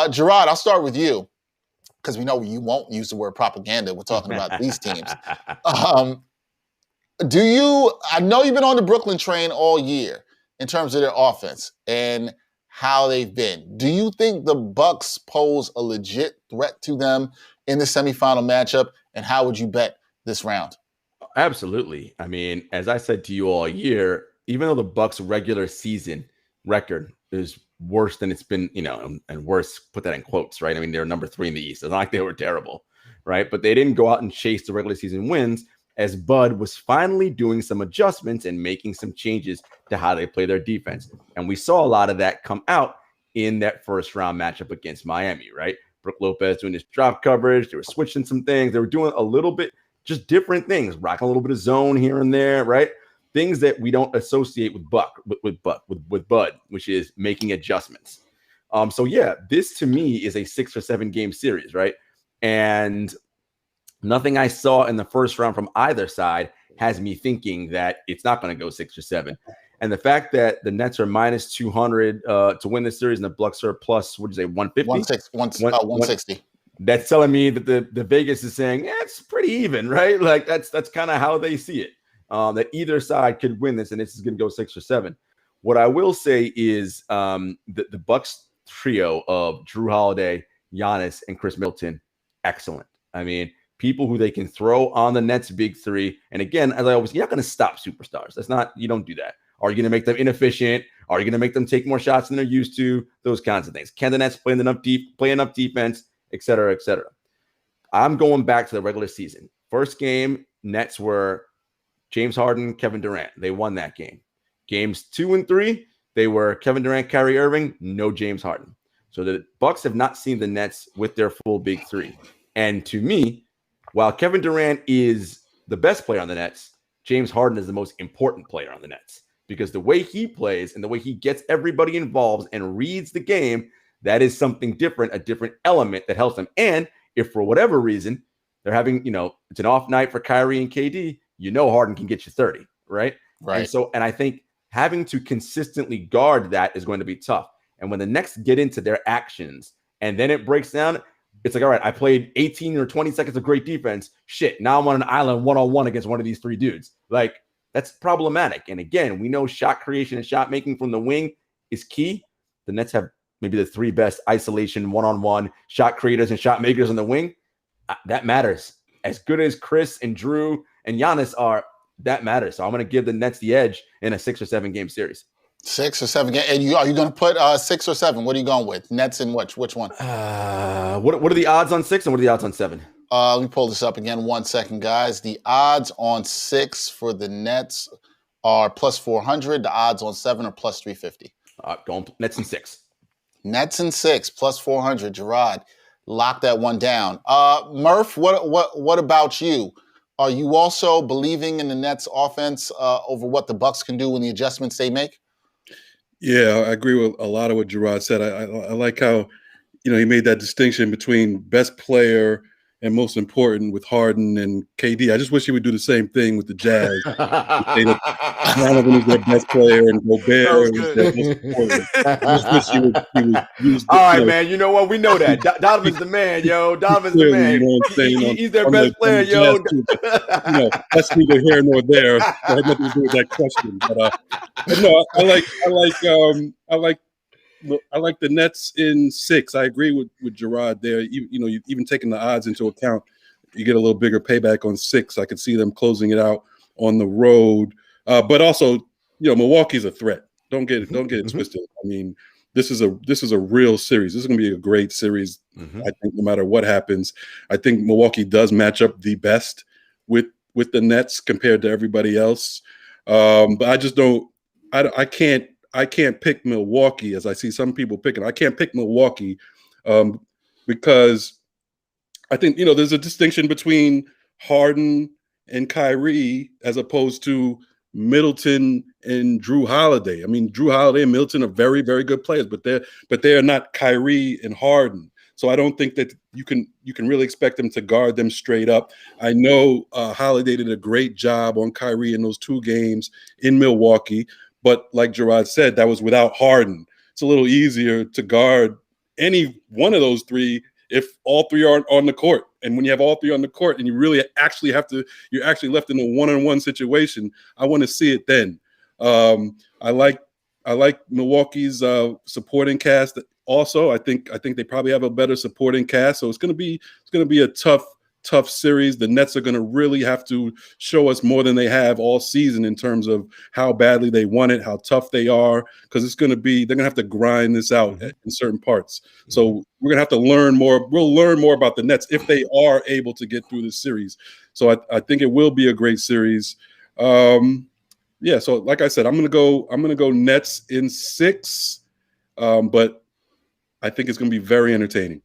Gerard, I'll start with you because we know you won't use the word propaganda. We're talking about these teams. I know you've been on the Brooklyn train all year in terms of their offense and how they've been. Do you think the Bucks pose a legit threat to them in the semifinal matchup? And how would you bet this round? Absolutely. I mean, as I said to you all year, even though the Bucks regular season record is worse than it's been, and worse, put that in quotes, right? I mean, they're number 3 in the East. It's not like they were terrible, right? But they didn't go out and chase the regular season wins as Bud was finally doing some adjustments and making some changes to how they play their defense. And we saw a lot of that come out in that first round matchup against Miami, right? Brook Lopez doing his drop coverage. They were switching some things. They were doing a little bit, just different things, rocking a little bit of zone here and there, right? Things that we don't associate with Bud, which is making adjustments. So yeah, this to me is a 6 or 7 game series, right? And nothing I saw in the first round from either side has me thinking that it's not going to go 6 or 7. And the fact that the Nets are minus 200 to win the series and the Bucks are plus, what did you say, 150? 160. That's telling me that the Vegas is saying, it's pretty even, right? Like that's kind of how they see it. That either side could win this and this is going to go 6 or 7. What I will say is the Bucks trio of Drew Holiday, Giannis, and Chris Middleton, excellent. I mean, people who they can throw on the Nets big 3. And again, as I always, you're not going to stop superstars. You don't do that. Are you going to make them inefficient? Are you going to make them take more shots than they're used to? Those kinds of things. Can the Nets play enough defense, et cetera, et cetera? I'm going back to the regular season. First game, Nets were James Harden, Kevin Durant. They won that game. Games 2 and 3, they were Kevin Durant, Kyrie Irving, no James Harden. So the Bucks have not seen the Nets with their full big three. And to me, while Kevin Durant is the best player on the Nets, James Harden is the most important player on the Nets, because the way he plays and the way he gets everybody involved and reads the game, that is something different, a different element that helps them. And if for whatever reason they're having, it's an off night for Kyrie and KD, Harden can get you 30, right? Right. And I think having to consistently guard that is going to be tough. And when the Nets get into their actions and then it breaks down, it's like, all right, I played 18 or 20 seconds of great defense. Shit, now I'm on an island one-on-one against one of these three dudes. Like, that's problematic. And again, we know shot creation and shot making from the wing is key. The Nets have maybe the three best isolation one-on-one shot creators and shot makers on the wing. That matters. As good as Chris and Drew and Giannis are, that matters. So I'm going to give the Nets the edge in a 6 or 7 game series. 6 or 7 game. And are you going to put 6 or 7? What are you going with? Nets and which one? What are the odds on 6 and what are the odds on 7? Let me pull this up again. 1 second, guys. The odds on 6 for the Nets are plus 400. The odds on 7 are plus 350. Going Nets and 6. Nets and 6 plus 400. Gerard, lock that one down. Murph, what about you? Are you also believing in the Nets offense over what the Bucks can do and the adjustments they make? Yeah, I agree with a lot of what Gerard said. I like how, he made that distinction between best player and most important with Harden and KD. I just wish he would do the same thing with the Jazz. Donovan is their best player and Gobert is their most important. I just wish he would use all right, man. You know what? We know that. Donovan's the man, yo. Donovan's the man. He's their best player, yo. That's neither here nor there. It had nothing to do with that question. But no, I like the Nets in 6. I agree with Gerard there. Even taking the odds into account, you get a little bigger payback on 6. I could see them closing it out on the road. But also, Milwaukee's a threat. Don't get it twisted. I mean, this is a real series. This is going to be a great series. I think no matter what happens, I think Milwaukee does match up the best with the Nets compared to everybody else. But I just don't. I can't pick Milwaukee as I see some people picking. I can't pick Milwaukee because I think, there's a distinction between Harden and Kyrie as opposed to Middleton and Drew Holiday. I mean, Drew Holiday and Middleton are very, very good players, but they are not Kyrie and Harden. So I don't think that you can really expect them to guard them straight up. I know Holiday did a great job on Kyrie in those 2 games in Milwaukee. But like Gerard said, that was without Harden. It's a little easier to guard any one of those 3 if all 3 aren't on the court. And when you have all 3 on the court and you really actually you're actually left in a one-on-one situation, I want to see it then. I like Milwaukee's supporting cast. Also, I think they probably have a better supporting cast. So it's going to be a tough series. The Nets are going to really have to show us more than they have all season in terms of how badly they want it, how tough they are, because they're going to have to grind this out in certain parts. So we're going to have to learn more. We'll learn more about the Nets if they are able to get through this series. So I think it will be a great series. So like I said, I'm going to go Nets in 6, but I think it's going to be very entertaining.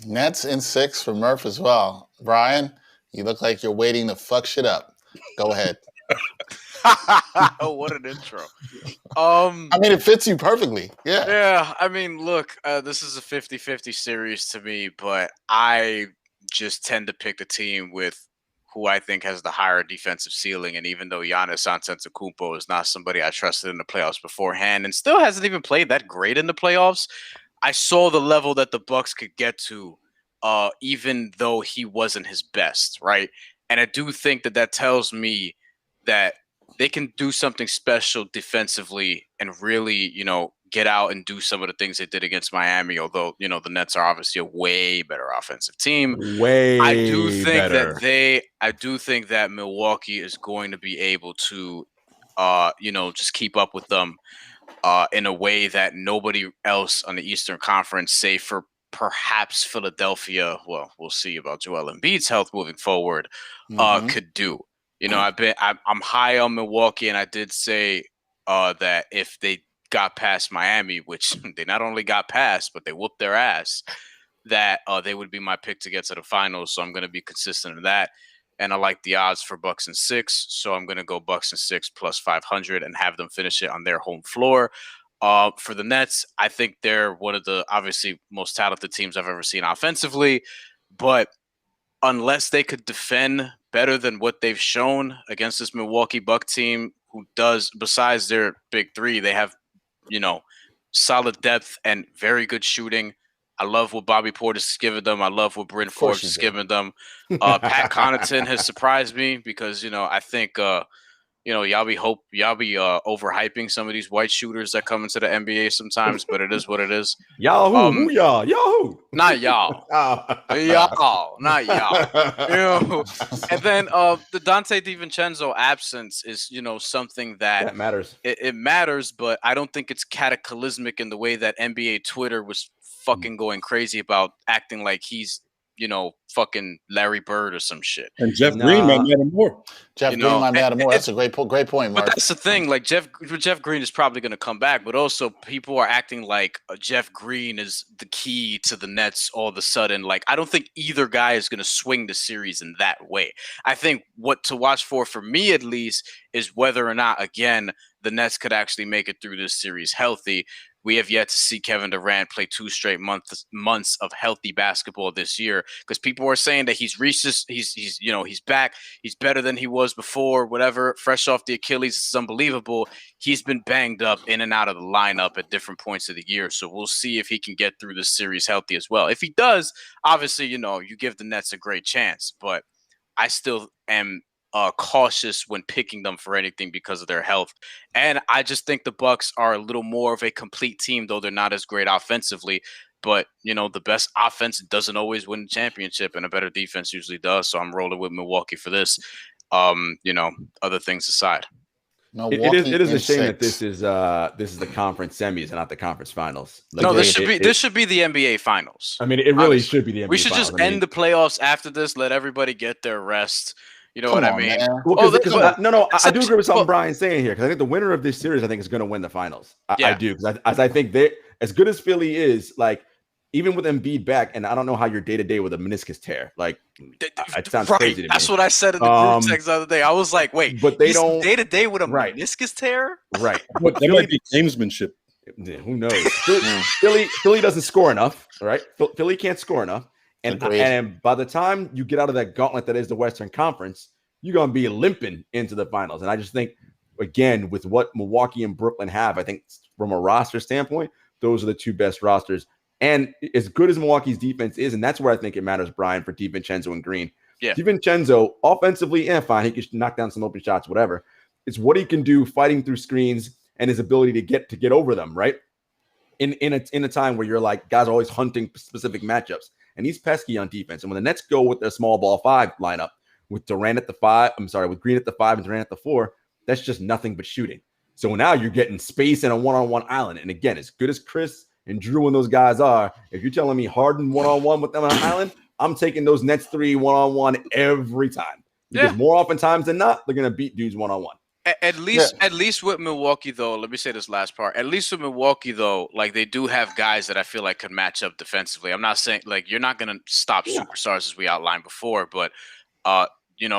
Nets in 6 for Murph as well. Brian, you look like you're waiting to fuck shit up. Go ahead. What an intro. I mean, it fits you perfectly. Yeah. Yeah. I mean, look, this is a 50-50 series to me, but I just tend to pick the team with who I think has the higher defensive ceiling. And even though Giannis Antetokounmpo is not somebody I trusted in the playoffs beforehand and still hasn't even played that great in the playoffs, I saw the level that the Bucks could get to, even though he wasn't his best, right? And I do think that tells me that they can do something special defensively and really, get out and do some of the things they did against Miami. Although, the Nets are obviously a way better offensive team. I do think that Milwaukee is going to be able to just keep up with them in a way that nobody else on the Eastern Conference, save for perhaps Philadelphia, well, we'll see about Joel Embiid's health moving forward, could do. I'm high on Milwaukee, and I did say that if they got past Miami, which they not only got past, but they whooped their ass, that they would be my pick to get to the finals. So I'm going to be consistent in that. And I like the odds for Bucks and 6, so I'm going to go Bucks and 6 plus 500 and have them finish it on their home floor. For the Nets, I think they're one of the obviously most talented teams I've ever seen offensively, but unless they could defend better than what they've shown against this Milwaukee Buck team, who does, besides their big three, they have, solid depth and very good shooting. I love what Bobby Portis is giving them. I love what Bryn Forbes is giving them. Pat Connaughton has surprised me because, I think, y'all be overhyping some of these white shooters that come into the NBA sometimes, but it is what it is. Y'all, who y'all? Y'all, not y'all, y'all, not y'all. And then the Dante DiVincenzo absence is, something that matters. It matters, but I don't think it's cataclysmic in the way that NBA Twitter was fucking going crazy about acting like he's, fucking Larry Bird or some shit. And Jeff Green might matter more. Jeff Green might matter more. That's a great point, Mark. But that's the thing. Like Jeff Green is probably going to come back, but also people are acting like Jeff Green is the key to the Nets all of a sudden. Like I don't think either guy is going to swing the series in that way. I think what to watch for me at least is whether or not, again, the Nets could actually make it through this series healthy. We have yet to see Kevin Durant play 2 straight months of healthy basketball this year, because people are saying that he's reached this, he's back, he's better than he was before, whatever, fresh off the Achilles. This is unbelievable. He's been banged up in and out of the lineup at different points of the year, so we'll see if he can get through this series healthy as well. If he does, obviously, you give the Nets a great chance, but I still am cautious when picking them for anything because of their health. And I just think the Bucks are a little more of a complete team, though they're not as great offensively. But, the best offense doesn't always win the championship, and a better defense usually does. So I'm rolling with Milwaukee for this. Other things aside. It is a shame that this is the conference semis and not the conference finals. This should be the NBA finals. I mean, it really honestly should be the NBA. We should finals. just end the playoffs after this. Let everybody get their rest. You know Come what on, I mean? Man. I do agree with something Brian's saying here, because I think the winner of this series, I think, is going to win the finals. I do, because I think they, as good as Philly is, like, even with Embiid back, and I don't know how you're day-to-day with a meniscus tear. Like, it sounds crazy to me. That's what I said in the group text the other day. I was like, wait, but they don't day-to-day with a meniscus tear? Right. But that might be gamesmanship. Who knows? Philly doesn't score enough, right? Philly can't score enough. And by the time you get out of that gauntlet that is the Western Conference, you're going to be limping into the finals. And I just think, again, with what Milwaukee and Brooklyn have, I think from a roster standpoint, those are the two best rosters. And as good as Milwaukee's defense is, and that's where I think it matters, Brian, for DiVincenzo and Green. Yeah. DiVincenzo, offensively, fine. He can knock down some open shots, whatever. It's what he can do fighting through screens and his ability to get over them, right? In a time where you're like, guys are always hunting specific matchups. And he's pesky on defense. And when the Nets go with their small ball 5 lineup, with Green at the 5 and Durant at the 4, that's just nothing but shooting. So now you're getting space in a one-on-one island. And again, as good as Chris and Drew and those guys are, if you're telling me Harden one-on-one with them on an island, I'm taking those Nets 3 one-on-one every time. Because more oftentimes than not, they're going to beat dudes one-on-one. At least with Milwaukee, though, let me say this last part. At least with Milwaukee, though, like, they do have guys that I feel like could match up defensively. I'm not saying, like, you're not going to stop superstars as we outlined before, but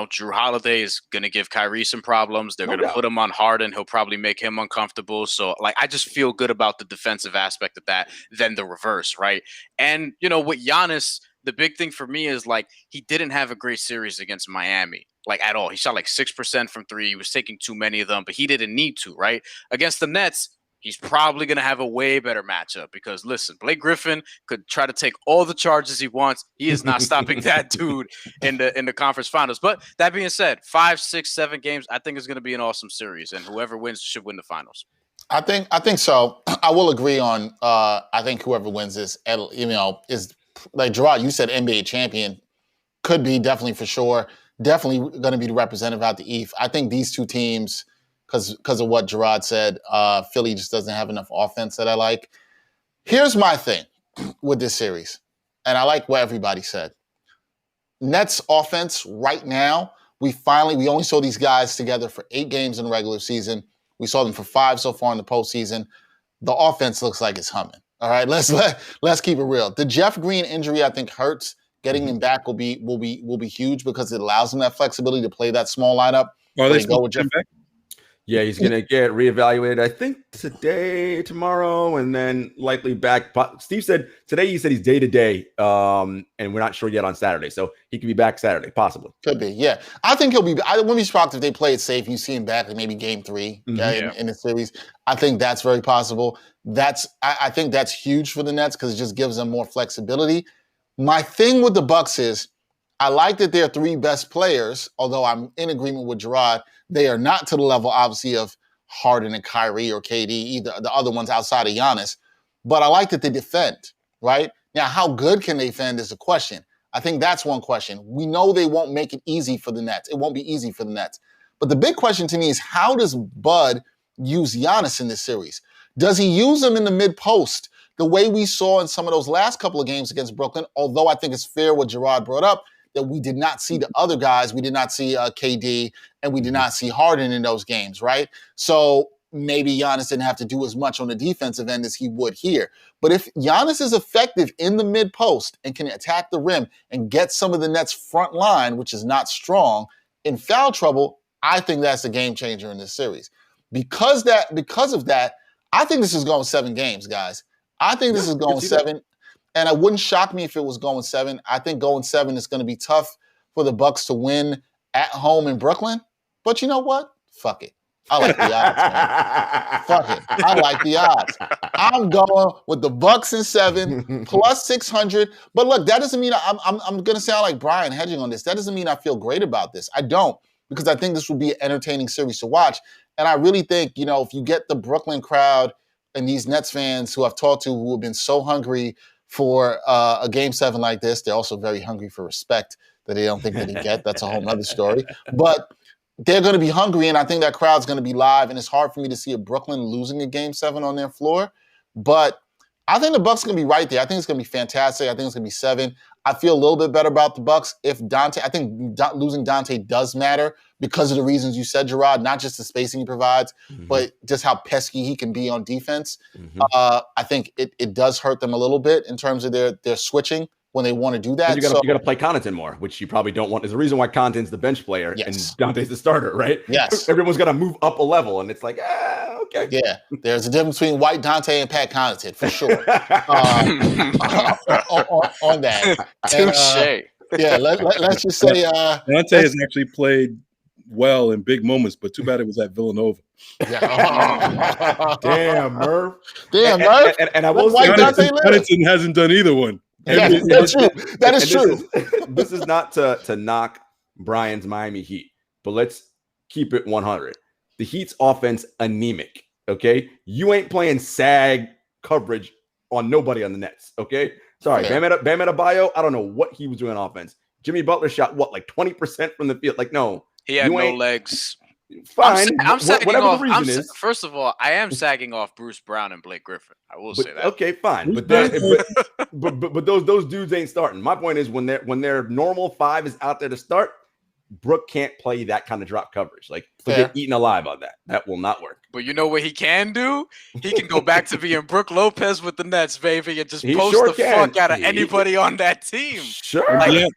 Drew Holiday is going to give Kyrie some problems. They're going to put him on Harden. He'll probably make him uncomfortable. So, like, I just feel good about the defensive aspect of that than the reverse, right? And, with Giannis, the big thing for me is, like, he didn't have a great series against Miami, like, at all. He shot like 6% from 3. He was taking too many of them, but he didn't need to, right? Against the Nets, he's probably going to have a way better matchup because, listen, Blake Griffin could try to take all the charges he wants. He is not stopping that dude in the conference finals. But that being said, 5, 6, 7 games, I think it's going to be an awesome series, and whoever wins should win the finals. I think so. I will agree on. I think whoever wins this, is like Gerard. You said NBA champion, could be definitely for sure. Definitely going to be the representative out the East. I think these two teams because of what Gerard said. Philly just doesn't have enough offense that I like. Here's my thing with this series, and I like what everybody said. Nets offense right now, we only saw these guys together for 8 games in the regular season. We saw them for 5 so far in the postseason. The offense looks like it's humming. All right, let's keep it real. The Jeff Green injury, I think, hurts. Getting him back will be huge because it allows him that flexibility to play that small lineup. Are they go with Jeff back? Yeah, he's going to get reevaluated, I think, today, tomorrow, and then likely back. Steve said today, he said he's day-to-day, and we're not sure yet on Saturday. So he could be back Saturday, possibly. Could be, yeah. I think he'll be – I wouldn't be shocked if they play it safe. You see him back in maybe game 3 in the series. I think that's very possible. I think that's huge for the Nets because it just gives them more flexibility. My thing with the Bucks is I like that their 3 best players, although I'm in agreement with Gerard, they are not to the level, obviously, of Harden and Kyrie or KD, either the other ones outside of Giannis. But I like that they defend, right? Now, how good can they defend is a question. I think that's one question. We know they won't make it easy for the Nets. It won't be easy for the Nets. But the big question to me is how does Bud use Giannis in this series? Does he use him in the mid-post the way we saw in some of those last couple of games against Brooklyn? Although I think it's fair what Gerard brought up, that we did not see the other guys. We did not see KD, and we did not see Harden in those games, right? So maybe Giannis didn't have to do as much on the defensive end as he would here. But if Giannis is effective in the mid-post and can attack the rim and get some of the Nets' front line, which is not strong, in foul trouble, I think that's a game changer in this series. Because of that, I think this is going 7 games, guys. I think this is going 7. And it wouldn't shock me if it was going 7. I think going 7 is going to be tough for the Bucks to win at home in Brooklyn. But you know what? Fuck it. I like the odds, man. Fuck it. I like the odds. I'm going with the Bucks in 7 plus 600. But look, that doesn't mean I'm going to sound like Brian hedging on this. That doesn't mean I feel great about this. I don't, because I think this will be an entertaining series to watch. And I really think, if you get the Brooklyn crowd and these Nets fans who I've talked to who have been so hungry for a Game 7 like this, they're also very hungry for respect that they don't think that they get. That's a whole other story. But they're going to be hungry, and I think that crowd's going to be live, and it's hard for me to see a Brooklyn losing a Game 7 on their floor. But I think the Bucks are going to be right there. I think it's going to be fantastic. I think it's going to be 7. I feel a little bit better about the Bucks if Dante – I think losing Dante does matter because of the reasons you said, Gerard, not just the spacing he provides, but just how pesky he can be on defense. I think it does hurt them a little bit in terms of their switching when they want to do that. You got to play Connaughton more, which you probably don't want. There's a reason why Connaughton's the bench player and Dante's the starter, right? Yes. Everyone's got to move up a level, and it's like, okay. Yeah, there's a difference between White Dante and Pat Connaughton, for sure, on that. Touche. Yeah, let's just say Dante has actually played well in big moments, but too bad it was at Villanova. Yeah. Damn, Murph. And I will say, Connaughton hasn't done either one. Yes, that's true. That is true. This is not to knock Brian's Miami Heat, but let's keep it 100. The Heat's offense anemic. Okay, you ain't playing sag coverage on nobody on the Nets. Okay, sorry, Bam Adebayo. I don't know what he was doing on offense. Jimmy Butler shot like 20% from the field. Like, no, he had no legs. Fine. I'm sagging whatever off. the reason is. First of all, I am sagging off Bruce Brown and Blake Griffin. I will say that. Okay, fine. But those dudes ain't starting. My point is when their normal 5 is out there to start, Brook can't play that kind of drop coverage. Like, he'll get eaten alive on that. That will not work. But you know what he can do? He can go back to being Brook Lopez with the Nets, baby, and just post the fuck out of anybody on that team. Sure. Like,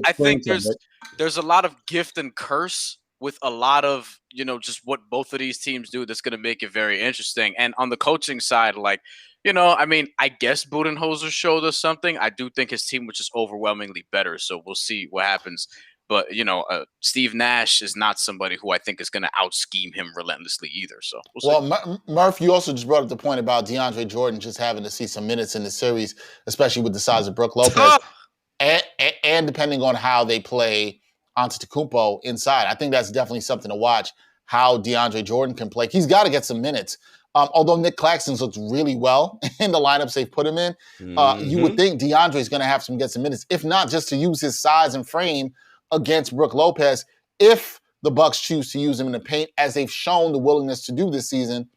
I think there's a lot of gift and curse with a lot of, just what both of these teams do that's going to make it very interesting. And on the coaching side, I guess Budenholzer showed us something. I do think his team was just overwhelmingly better, so we'll see what happens. But, Steve Nash is not somebody who I think is going to out-scheme him relentlessly either. So we'll see. Murph, you also just brought up the point about DeAndre Jordan just having to see some minutes in the series, especially with the size of Brook Lopez. And depending on how they play Antetokounmpo inside. I think that's definitely something to watch, how DeAndre Jordan can play. He's got to get some minutes. Although Nick Claxton's looks really well in the lineups they've put him in, you would think DeAndre is going to have get some minutes, if not just to use his size and frame against Brook Lopez, if the Bucks choose to use him in the paint, as they've shown the willingness to do this season.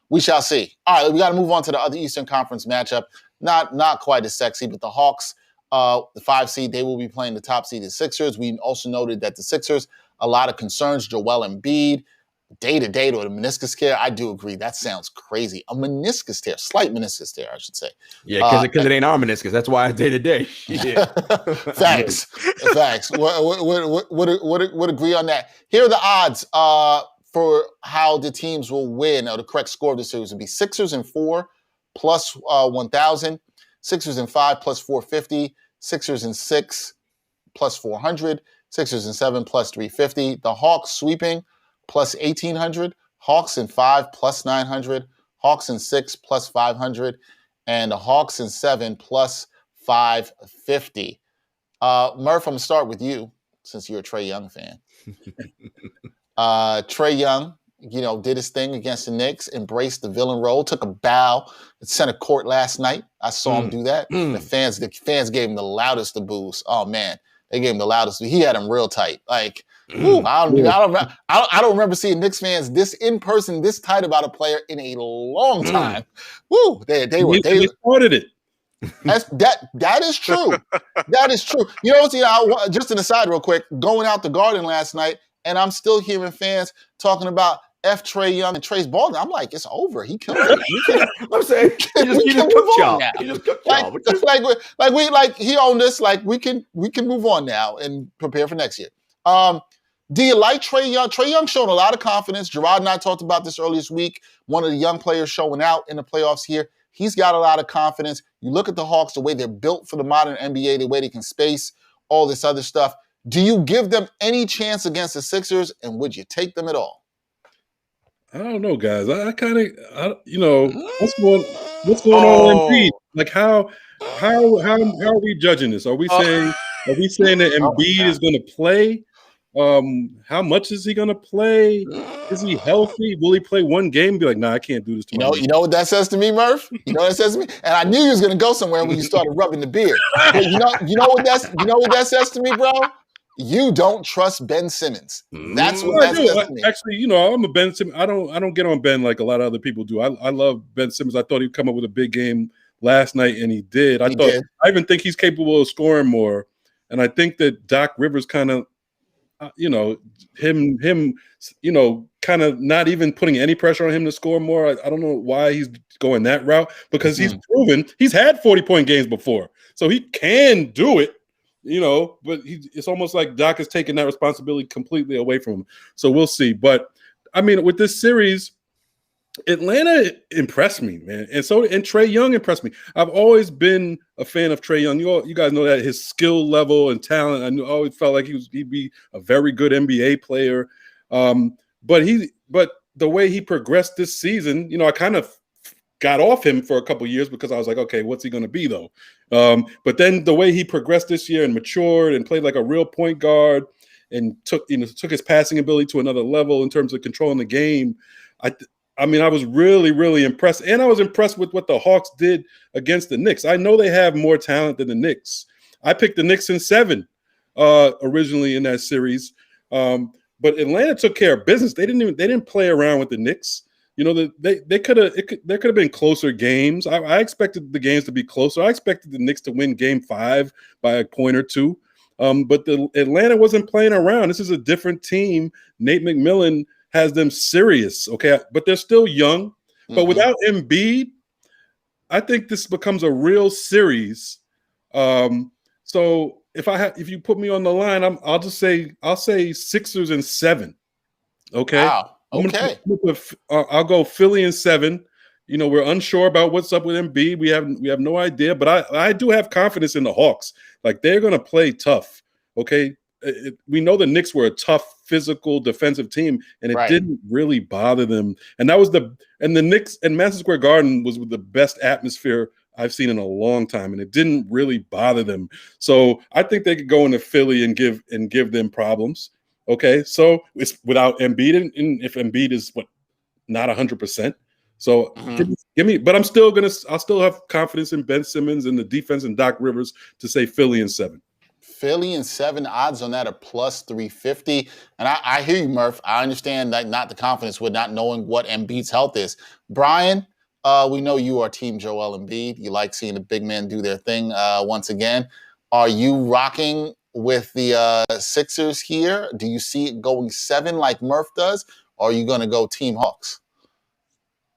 We shall see. All right, we got to move on to the other Eastern Conference matchup. Not quite as sexy, but the Hawks, the 5 seed, they will be playing the top seeded Sixers. We also noted that the Sixers, a lot of concerns. Joel Embiid, day-to-day to a meniscus tear. I do agree. That sounds crazy. A meniscus tear, slight meniscus tear, I should say. Yeah, because it ain't our meniscus. That's why it's day-to-day. Yeah. Facts. Would agree on that. Here are the odds for how the teams will win, or the correct score of the series would be Sixers in 4 plus 1,000, Sixers in 5 plus 450, Sixers in 6 plus 400, Sixers in 7 plus 350. The Hawks sweeping plus 1,800, Hawks in 5 plus 900, Hawks in 6 plus 500, and the Hawks in 7 plus 550. Murph, I'm going to start with you since you're a Trae Young fan. Trae Young, did his thing against the Knicks, embraced the villain role, took a bow at center court last night. I saw him do that. The fans gave him the loudest of boos. Oh man, they gave him the loudest. He had him real tight. Like, I don't remember seeing Knicks fans this in person, this tight about a player in a long time. They started it. That is true. That is true. Just an aside real quick, going out the Garden last night, and I'm still hearing fans talking about F. Trae Young and Trace Baldwin. I'm like, it's over. He killed it. I'm saying he just cooked y'all. He just cooked y'all. Like he owned this. Like we can move on now and prepare for next year. Do you like Trae Young? Trae Young showed a lot of confidence. Gerard and I talked about this earlier this week. One of the young players showing out in the playoffs here. He's got a lot of confidence. You look at the Hawks, the way they're built for the modern NBA, the way they can space, all this other stuff. Do you give them any chance against the Sixers, and would you take them at all? I don't know, guys. I kind of, what's going on in Embiid? Like, how are we judging this? Are we saying that Embiid is going to play? How much is he going to play? Is he healthy? Will he play one game and be like, nah, I can't do this to you know what that says to me, Murph? You know what that says to me? And I knew you was going to go somewhere when you started rubbing the beard. But you know what that says to me, bro? You don't trust Ben Simmons. That's what that says to me. Actually, I'm a Ben Simmons. I don't get on Ben like a lot of other people do. I love Ben Simmons. I thought he'd come up with a big game last night, and he did. I even think he's capable of scoring more. And I think that Doc Rivers kind of, him, kind of not even putting any pressure on him to score more. I don't know why he's going that route, because he's proven he's had 40-point games before, so he can do it. But it's almost like Doc is taking that responsibility completely away from him. So we'll see. But I mean, with this series, Atlanta impressed me, man. And Trae Young impressed me. I've always been a fan of Trae Young. You guys know that his skill level and talent. I always felt like he'd be a very good NBA player. But the way he progressed this season, I kind of got off him for a couple years because I was like, okay, what's he going to be though? But then the way he progressed this year and matured and played like a real point guard and took his passing ability to another level in terms of controlling the game. I was really, really impressed. And I was impressed with what the Hawks did against the Knicks. I know they have more talent than the Knicks. I picked the Knicks in 7 originally in that series. But Atlanta took care of business. They didn't play around with the Knicks. There could have been closer games. I expected the games to be closer. I expected the Knicks to win Game 5 by a point or two. But the Atlanta wasn't playing around. This is a different team. Nate McMillan has them serious, okay? But they're still young. Mm-hmm. But without Embiid, I think this becomes a real series. So if you put me on the line, I'll say Sixers in 7. Okay. Wow. Okay. I'll go Philly in 7. We're unsure about what's up with Embiid. We have no idea, but I do have confidence in the Hawks. Like, they're going to play tough. Okay. We know the Knicks were a tough, physical, defensive team, and it didn't really bother them. And the Knicks and Madison Square Garden was the best atmosphere I've seen in a long time, and it didn't really bother them. So I think they could go into Philly and give them problems. Okay, so it's without Embiid, and if Embiid is not 100%. So give me, but I'll still have confidence in Ben Simmons and the defense and Doc Rivers to say Philly in 7. Philly and 7 odds on that are plus 350. And I hear you, Murph. I understand that not the confidence with not knowing what Embiid's health is. Brian, we know you are Team Joel Embiid. You like seeing the big men do their thing once again. Are you rocking with the Sixers here? Do you see it going 7 like Murph does? Or are you going to go Team Hawks?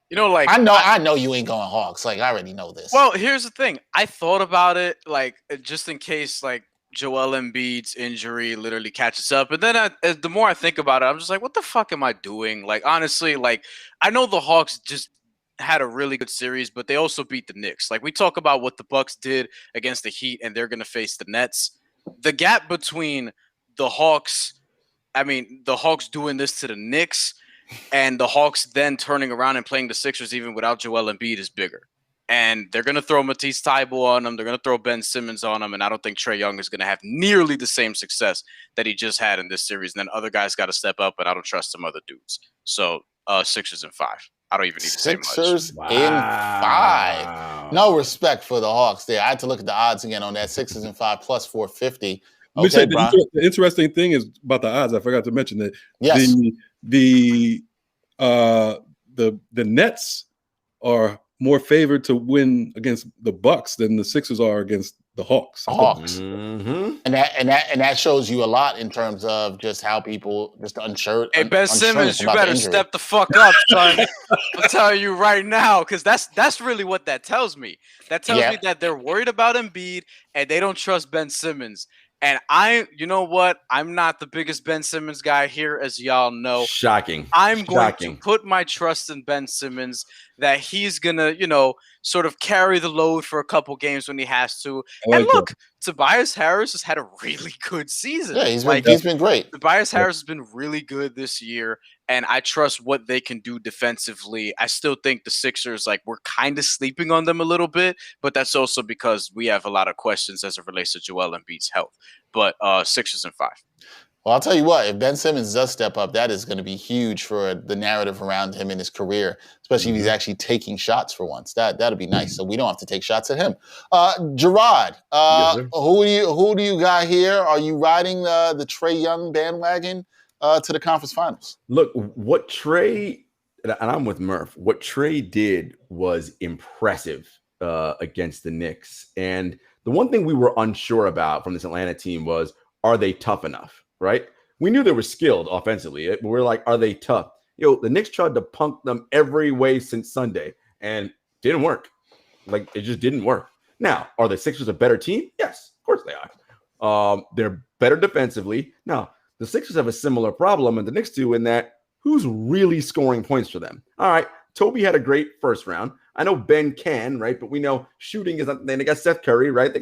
Like I know you ain't going Hawks. Like, I already know this. Well, here's the thing. I thought about it, like, just in case, like, Joel Embiid's injury literally catches up. And then the more I think about it, I'm just like, what the fuck am I doing? Like, honestly, like, I know the Hawks just had a really good series, but they also beat the Knicks. Like, we talk about what the Bucks did against the Heat, and they're going to face the Nets. The gap between the Hawks doing this to the Knicks and the Hawks then turning around and playing the Sixers even without Joel Embiid is bigger. And they're going to throw Matisse Thybulle on them. They're going to throw Ben Simmons on them. And I don't think Trae Young is going to have nearly the same success that he just had in this series. And then other guys got to step up, and I don't trust some other dudes. So Sixers in 5. I don't even need to say much. Sixers in 5. No respect for the Hawks there. I had to look at the odds again on that. Sixers in 5 plus 450. Let me say the interesting thing is about the odds. I forgot to mention that. Yes. The Nets are more favored to win against the Bucks than the Sixers are against the Hawks. Mm-hmm. And that shows you a lot in terms of just how people just unsure. Hey, Ben Simmons, you better step the fuck up, son. I'm telling you right now, because that's really what that tells me. That tells me that they're worried about Embiid and they don't trust Ben Simmons. And you know what? I'm not the biggest Ben Simmons guy here, as y'all know. Shocking. I'm going to put my trust in Ben Simmons that he's going to, sort of carry the load for a couple games when he has to. And look, Tobias Harris has had a really good season. Yeah, he's been great. Tobias Harris has been really good this year, and I trust what they can do defensively. I still think the Sixers, we're kind of sleeping on them a little bit, but that's also because we have a lot of questions as it relates to Joel Embiid's health. But Sixers in 5. Well, I'll tell you what, if Ben Simmons does step up, that is going to be huge for the narrative around him in his career, especially if he's actually taking shots for once. That'll be nice. So we don't have to take shots at him. Gerard, who do you got here? Are you riding the Trae Young bandwagon to the conference finals? Look, what Trae, and I'm with Murph, what Trae did was impressive against the Knicks. And the one thing we were unsure about from this Atlanta team was, are they tough enough? Right? We knew they were skilled offensively, but we're like, are they tough? The Knicks tried to punk them every way since Sunday and didn't work. It just didn't work. Now, are the Sixers a better team? Yes, of course they are. They're better defensively. Now, the Sixers have a similar problem, and the Knicks do, in that who's really scoring points for them? All right, Toby had a great first round. I know Ben can, right? But we know shooting is not. They got Seth Curry, right?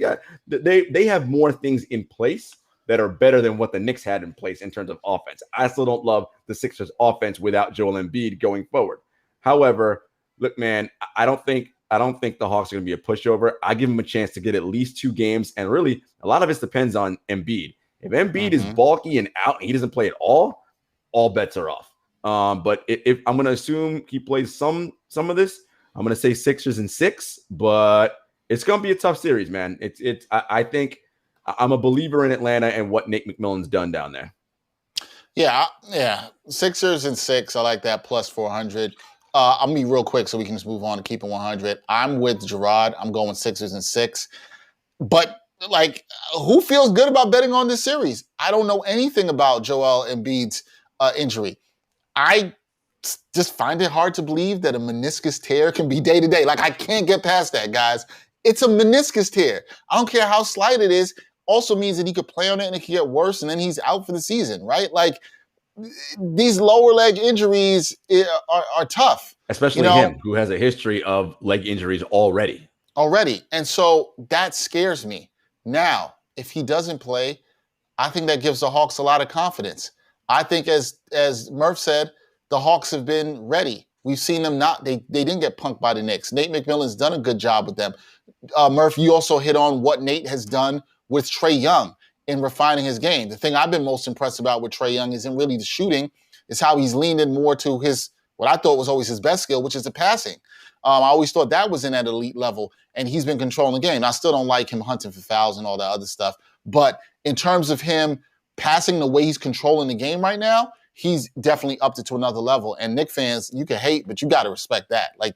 They have more things in place that are better than what the Knicks had in place in terms of offense. I still don't love the Sixers offense without Joel Embiid going forward. However, look, man, I don't think the Hawks are going to be a pushover. I give them a chance to get at least 2 games, and really a lot of this depends on Embiid. If Embiid is bulky and out and he doesn't play at all bets are off. But if I'm going to assume he plays some of this, I'm going to say Sixers in 6, but it's going to be a tough series, man. I think I'm a believer in Atlanta and what Nate McMillan's done down there. Yeah. Sixers in 6. I like that plus 400. I'm going to be real quick so we can just move on to keep it 100. I'm with Gerard. I'm going Sixers in 6. But, who feels good about betting on this series? I don't know anything about Joel Embiid's injury. I just find it hard to believe that a meniscus tear can be day to day. I can't get past that, guys. It's a meniscus tear. I don't care how slight it is. Also means that he could play on it and it could get worse, and then he's out for the season, right? These lower leg injuries are tough. Especially him, who has a history of leg injuries already. And so that scares me. Now, if he doesn't play, I think that gives the Hawks a lot of confidence. I think, as Murph said, the Hawks have been ready. We've seen them they didn't get punked by the Knicks. Nate McMillan's done a good job with them. Murph, you also hit on what Nate has done with Trae Young in refining his game. The thing I've been most impressed about with Trae Young isn't really the shooting, it's how he's leaned in more to what I thought was always his best skill, which is the passing. I always thought that was in at elite level, and he's been controlling the game. I still don't like him hunting for fouls and all that other stuff, but in terms of him passing the way he's controlling the game right now, he's definitely upped it to another level. And Knicks fans, you can hate, but you got to respect that. Like,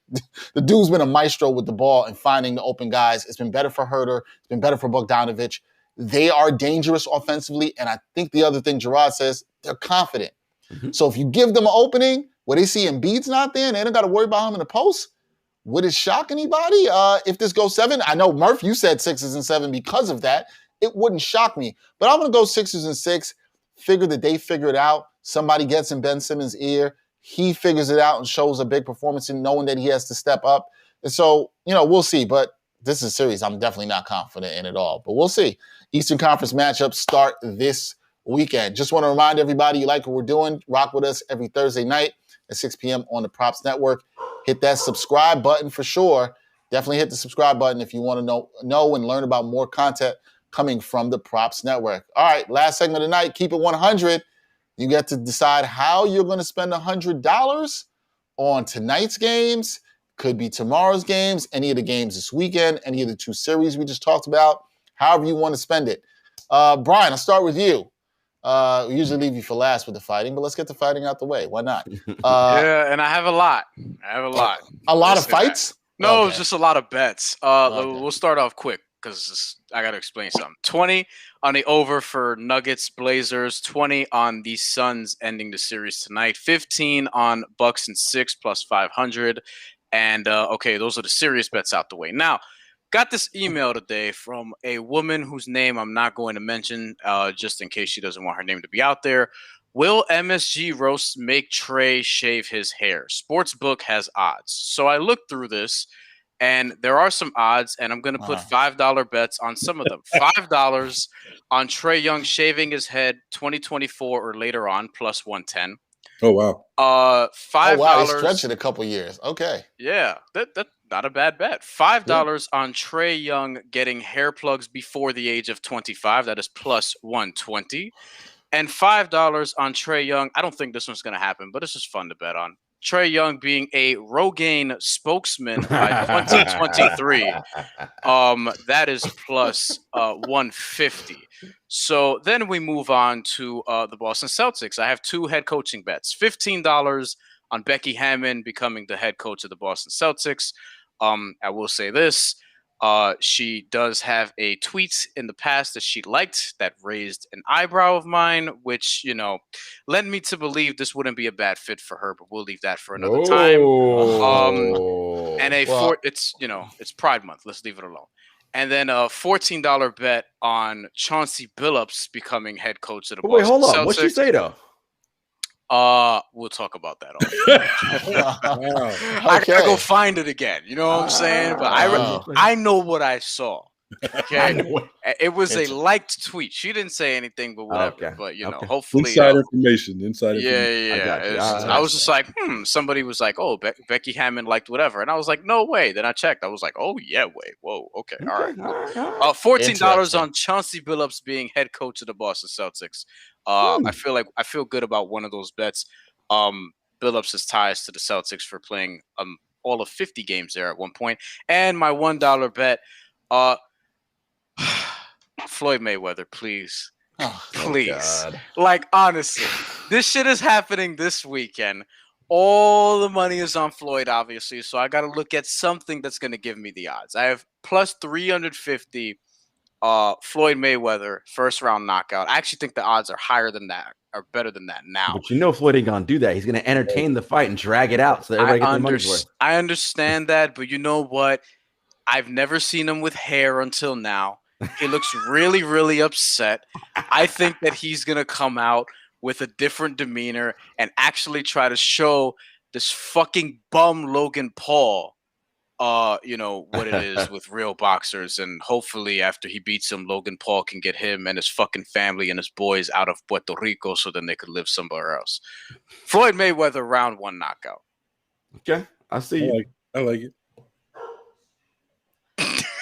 the dude's been a maestro with the ball and finding the open guys. It's been better for Herter. It's been better for Bogdanovich. They are dangerous offensively. And I think the other thing Gerard says, they're confident. Mhm. So if you give them an opening where they see Embiid's not there and they don't got to worry about him in the post, would it shock anybody if this goes 7? I know, Murph, you said 6s and 7 because of that. It wouldn't shock me. But I'm going to go 6s and 6, figure that they figure it out. Somebody gets in Ben Simmons' ear. He figures it out and shows a big performance in knowing that he has to step up. And so, we'll see. But this is a series I'm definitely not confident in at all. But we'll see. Eastern Conference matchups start this weekend. Just want to remind everybody, you like what we're doing, rock with us every Thursday night at 6 p.m. on the Props Network. Hit that subscribe button for sure. Definitely hit the subscribe button if you want to know and learn about more content coming from the Props Network. All right, last segment of the night, keep it 100. You get to decide how you're going to spend $100 on tonight's games, could be tomorrow's games, any of the games this weekend, any of the 2 series we just talked about, however you want to spend it. Brian, I'll start with you. We usually leave you for last with the fighting, but let's get the fighting out the way. Why not? Yeah, and I have a lot. A lot of fights? No, Okay. it's just a lot of bets. Okay. We'll start off quick because I got to explain something. 20 on the over for Nuggets, Blazers. 20 on the Suns ending the series tonight. 15 on Bucks and 6 plus 500. And okay, those are the serious bets out the way. Now, got this email today from a woman whose name I'm not going to mention, just in case she doesn't want her name to be out there. Will MSG roast make Trey shave his hair? Sportsbook has odds. So I looked through this, and there are some odds, and I'm going to put $5 bets on some of them. $5 on Trey Young shaving his head 2024 or later on, plus 110. Oh, wow. $5. Oh, wow, they stretched it a couple years. Okay. Yeah, that's not a bad bet. $5 on Trey Young getting hair plugs before the age of 25. That is plus 120. And $5 on Trey Young. I don't think this one's going to happen, but it's just fun to bet on. Trey Young being a Rogaine spokesman by 2023. That is plus 150. So then we move on to the Boston Celtics. I have 2 head coaching bets. $15 on Becky Hammon becoming the head coach of the Boston Celtics. I will say this. She does have a tweet in the past that she liked that raised an eyebrow of mine, which, led me to believe this wouldn't be a bad fit for her, but we'll leave that for another time. And it's Pride Month. Let's leave it alone. And then a $14 bet on Chauncey Billups becoming head coach of the Boston Celtics. Wait, hold on. What'd she say, though? We'll talk about that. Wow. I gotta go find it again. You know what I'm saying? But I know what I saw. Okay, it was a liked tweet. She didn't say anything, but whatever. Okay. But hopefully, Inside information. Yeah. I was just like, Somebody was like, "Oh, Becky Hammon liked whatever," and I was like, "No way." Then I checked. I was like, "Oh yeah, wait, whoa, okay, all right." $14 on Chauncey Billups being head coach of the Boston Celtics. I feel good about one of those bets. Billups' ties to the Celtics for playing all of 50 games there at one point, and my $1 bet. Floyd Mayweather, please. Please. Like, honestly, this shit is happening this weekend. All the money is on Floyd, obviously, so I got to look at something that's going to give me the odds. I have plus 350 Floyd Mayweather first round knockout. I actually think the odds are higher than that, or better than that now. But Floyd ain't going to do that. He's going to entertain the fight and drag it out so that everybody gets their money's worth. I understand that, but you know what? I've never seen him with hair until now. He looks really, really upset. I think that he's going to come out with a different demeanor and actually try to show this fucking bum Logan Paul, what it is with real boxers. And hopefully after he beats him, Logan Paul can get him and his fucking family and his boys out of Puerto Rico so then they could live somewhere else. Floyd Mayweather, round 1 knockout. Okay, I see you. I like it.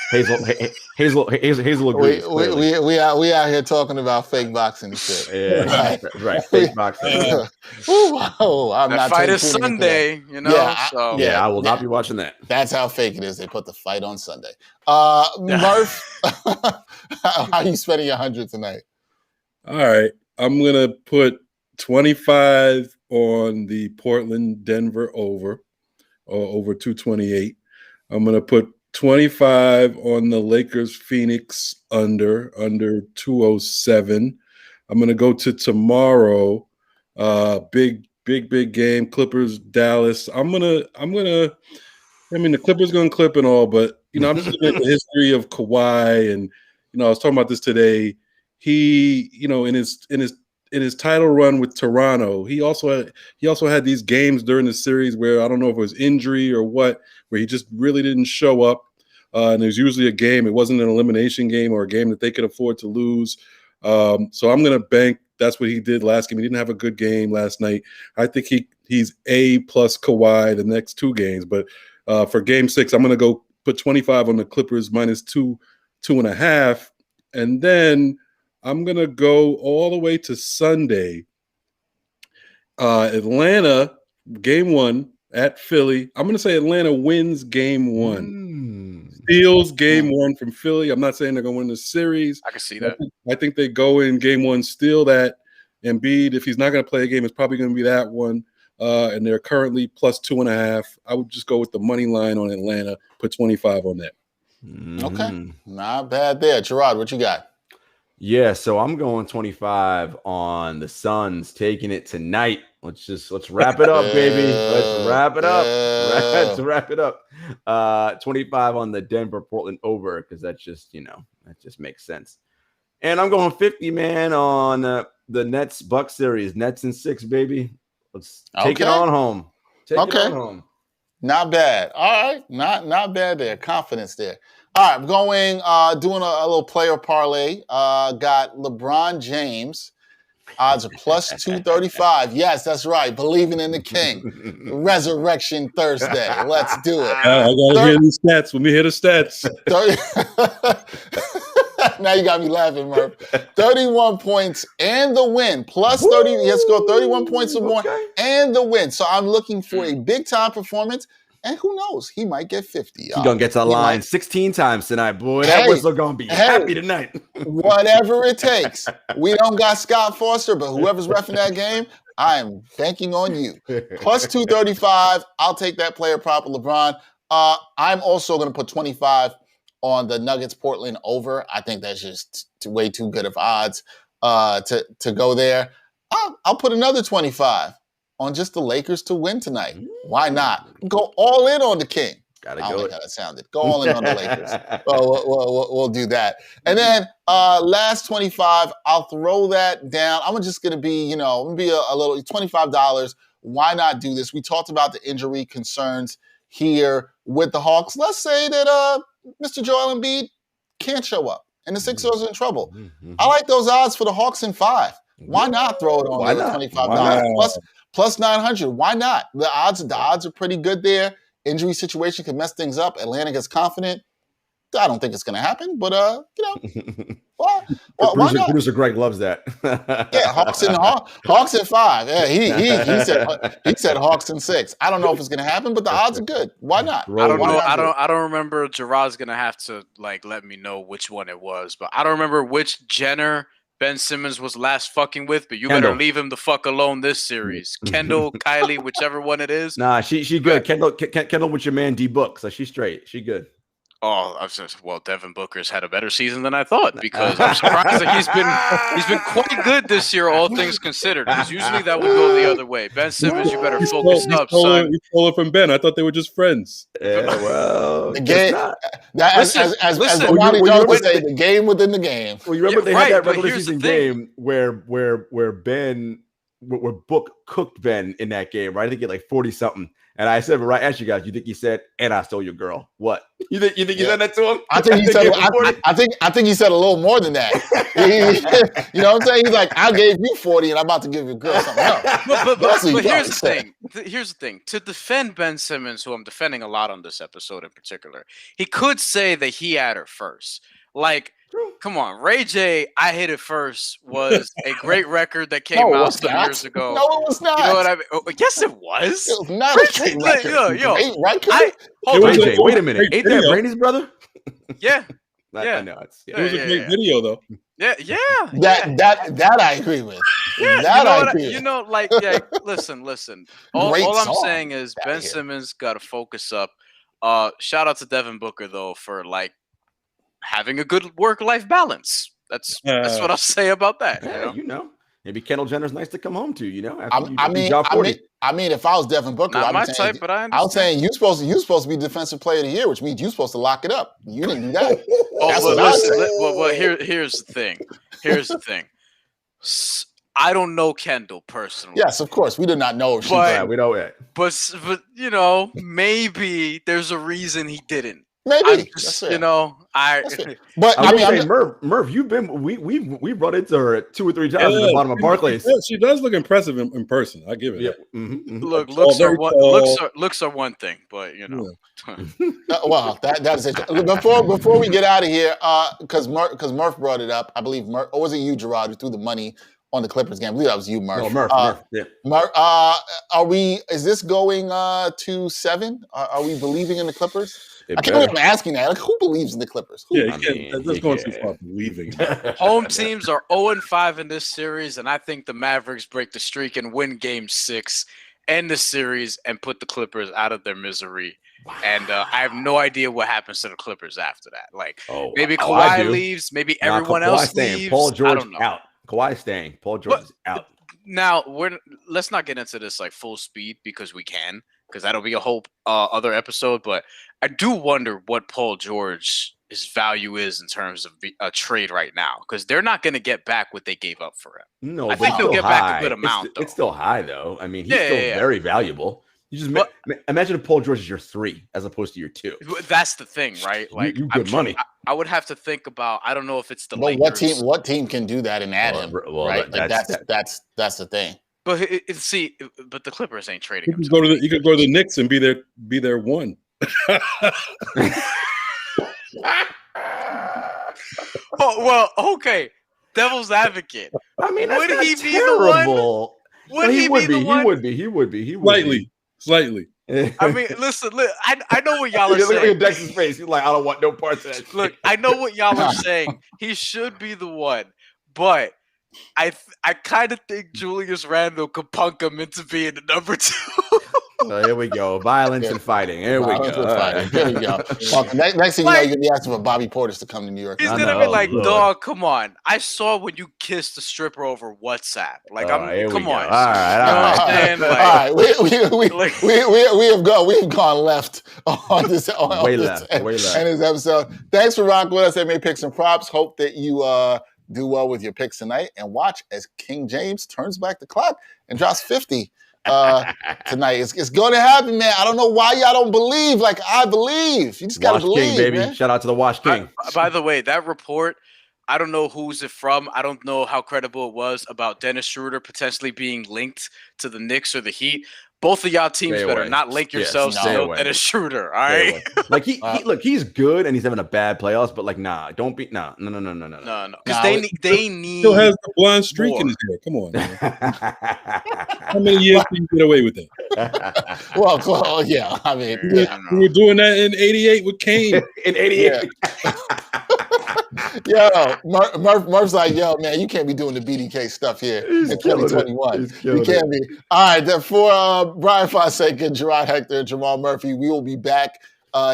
Hazel agrees. We out here talking about fake boxing and shit. Yeah, right. Fake boxing. I'm that not fight is Sunday, Yeah, I will not be watching that. That's how fake it is. They put the fight on Sunday. Murph, how are you spending your 100 tonight? All right. I'm going to put 25 on the Portland-Denver over 228. I'm going to put 25 on the Lakers-Phoenix under 207. I'm going to go to tomorrow. Big game. Clippers, Dallas. I mean, the Clippers going to clip and all, but, I'm just looking at the history of Kawhi. And, I was talking about this today. He, in his title run with Toronto, he also had these games during the series where I don't know if it was injury or what, where he just really didn't show up. And there's usually a game. It wasn't an elimination game or a game that they could afford to lose. So I'm going to bank. That's what he did last game. He didn't have a good game last night. I think he's A plus Kawhi the next two games. But for game 6, I'm going to go put 25 on the Clippers minus 2.5. And then I'm going to go all the way to Sunday. Atlanta, game 1 at Philly. I'm going to say Atlanta wins game 1. Steals game 1 from Philly. I'm not saying they're going to win the series. I can see that. I think they go in game 1, steal that. Embiid, if he's not going to play a game, it's probably going to be that one. And they're currently plus 2.5. I would just go with the money line on Atlanta, put 25 on that. Okay. Not bad there. Gerard, what you got? Yeah, so I'm going 25 on the Suns taking it tonight. Let's wrap it up, baby. Let's wrap it up. Let's wrap it up. 25 on the Denver Portland over, because that's just, that just makes sense. And I'm going 50, man, on the Nets Bucks series. Nets in 6, baby. Let's take it on home. Take it on home. Not bad. All right. Not bad there. Confidence there. All right. I'm going, doing a little player parlay. Got LeBron James. Odds are plus 235. Yes, that's right. Believing in the King. Resurrection Thursday. Let's do it. I got to hear these stats. Let me hear the stats. Now you got me laughing, Murph. 31 points and the win. Plus 30. Let's go 31 points or more and the win. So I'm looking for a big-time performance. And who knows? He might get 50. He's going to get to the line 16 times tonight, boy. That whistle going to be happy tonight. Whatever it takes. We don't got Scott Foster, but whoever's reffing that game, I am banking on you. Plus 235. I'll take that player prop of LeBron. I'm also going to put 25 on the Nuggets Portland over. I think that's just way too good of odds to go there. I'll put another 25 on just the Lakers to win tonight. Why not? Go all in on the King. I don't like how that sounded. Go all in on the Lakers. We'll do that. And then last 25, I'll throw that down. I'm just going to be, a little $25. Why not do this? We talked about the injury concerns here with the Hawks. Let's say that Mr. Joel Embiid can't show up and the Sixers are in trouble. I like those odds for the Hawks in 5. Why not throw it on the $25 plus 900? Why not? The odds are pretty good there. Injury situation could mess things up. Atlanta gets confident. I don't think it's going to happen, but why not? Producer Greg loves that. Yeah, Hawks in 5. Yeah, he said Hawks in 6. I don't know if it's going to happen, but the odds are good. Why not? I don't know. I don't remember. Gerard's going to have to let me know which one it was, but I don't remember which Jenner Ben Simmons was last fucking with, but you better leave him the fuck alone this series. Kendall, Kylie, whichever one it is. Nah, she good. Kendall with your man D Book, so she's straight. She good. Oh, Devin Booker's had a better season than I thought, because I'm surprised that he's been quite good this year, all things considered. Because usually that would go the other way. Ben Simmons, you better focus up, son. You stole it from Ben. I thought they were just friends. Yeah, well, the game. As Ronnie Jones would say, the game within the game. Well, you remember they had that regular season game where Book cooked Ben in that game, right? I think he had like 40 something. And I said, right, ask you guys, you think he said, "And I stole your girl"? What? You think you said that to him? I think he said. I think he said a little more than that. You know what I'm saying? He's like, "I gave you 40, and I'm about to give your girl something else." But here's the thing. Here's the thing. To defend Ben Simmons, who I'm defending a lot on this episode in particular, he could say that he had her first. Like, come on, Ray J, I Hit It First was a great record that came out some years ago. No, it was not. You know what I mean? Oh, yes, it was. It was not a great record. Ray J, wait a minute. Ain't that Brady's brother? Yeah. I know. It was a great video, though. Yeah. That I agree with. Yeah, That you know I what? agree with. You know, like, yeah. Listen. Great All I'm song. saying is Outta Ben here. Simmons got to focus up. Shout out to Devin Booker though for like having a good work-life balance. That's what I'll say about that. Yeah, You know? maybe Kendall Jenner's nice to come home to. I mean, if I was Devin Booker, Not I'd be my saying, type, but I I understand. was saying you supposed to be Defensive Player of the Year, which means you're supposed to lock it up. You didn't do that. That's but what I listen, say. well, here's the thing. I don't know Kendall personally. Yes, of course. We did not know if she. But- we know it. But maybe there's a reason he didn't. Maybe. I'm That's just, fair. I That's fair. But I I mean, say, Murph, you've been we've run into her 2 or 3 times at the bottom of Barclays. She does look impressive in person. I give it. Yeah. That. Mm-hmm. Look, very looks are one thing, but well, that is it. Before we get out of here, because Murph brought it up, I believe Murph, or was it you, Gerard, who threw the money on the Clippers game? I believe that was you, Murph. No, Murph. Yeah. Murph, is this going to 7? Are we believing in the Clippers? I can't believe I'm asking that. Like, who believes in the Clippers? Who? That's going too far from believing. home teams are 0-5 in this series, and I think the Mavericks break the streak and win Game 6, end the series, and put the Clippers out of their misery. Wow. And I have no idea what happens to the Clippers after that. Like, maybe Kawhi leaves, maybe everyone else leaves. Paul George I don't know. Out. Kawhi's staying. Paul George is out. Now let's not get into this like full speed because that'll be a whole other episode. But I do wonder what Paul George's value is in terms of a trade right now, because they're not going to get back what they gave up for him. No, I think they'll get back a good amount. It's still high though. I mean, he's still very valuable. You just imagine if Paul George is your 3 as opposed to your 2. That's the thing, right? Like, you good money. I would have to think about. I don't know if it's the Lakers. What team can do that and add him? Well, right? That's the thing. But but the Clippers ain't trading him. You could go to the Knicks and be their 1. Well, okay. Devil's advocate. I mean, that's would not he terrible. be the one? He would be. Slightly. I mean, listen, look, I know what y'all are saying. Look at Dex's face. He's like, I don't want no parts of that. Look, I know what y'all are saying. He should be the one, but I kind of think Julius Randle could punk him into being the number 2. Here we go. Violence and fighting. Here we go. There we go. Next thing you know, you're going to be asking for Bobby Portis to come to New York. He's going to be like, dog, come on. I saw when you kissed the stripper over WhatsApp. Like, come on. All right. We've gone left on this episode. Thanks for rocking with us. NBA Picks and Props. Hope that you do well with your picks tonight, and watch as King James turns back the clock and drops 50 tonight. It's going to happen, man. I don't know why y'all don't believe like I believe. You just got to believe, King, baby. Man. Shout out to the Wash King. By the way, that report, I don't know who's it from. I don't know how credible it was about Dennis Schroeder potentially being linked to the Knicks or the Heat. Both of y'all teams better not link yourselves to Dennis Schroeder. All right. Like he's good and he's having a bad playoffs, but like, don't be no. Because they need. Still has the blonde streak in his hair. Come on. Man. How many years can you get away with that? Well, yeah. I mean, we were doing that in '88 with Kane. In '88. Yo, Murph's like, yo, man, you can't be doing the BDK stuff here in 2021. You can't be. All right, then for Brian Fonseca, Gerard Hector, and Jamal Murphy, we will be back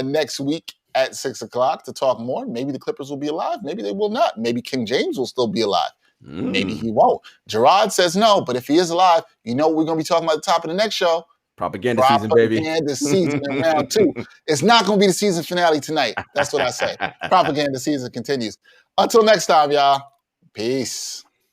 next week at 6 o'clock to talk more. Maybe the Clippers will be alive. Maybe they will not. Maybe King James will still be alive. Maybe he won't. Gerard says no, but if he is alive, you know what we're going to be talking about at the top of the next show? Propaganda season, baby. Propaganda season in round 2. It's not going to be the season finale tonight. That's what I say. Propaganda season continues. Until next time, y'all. Peace.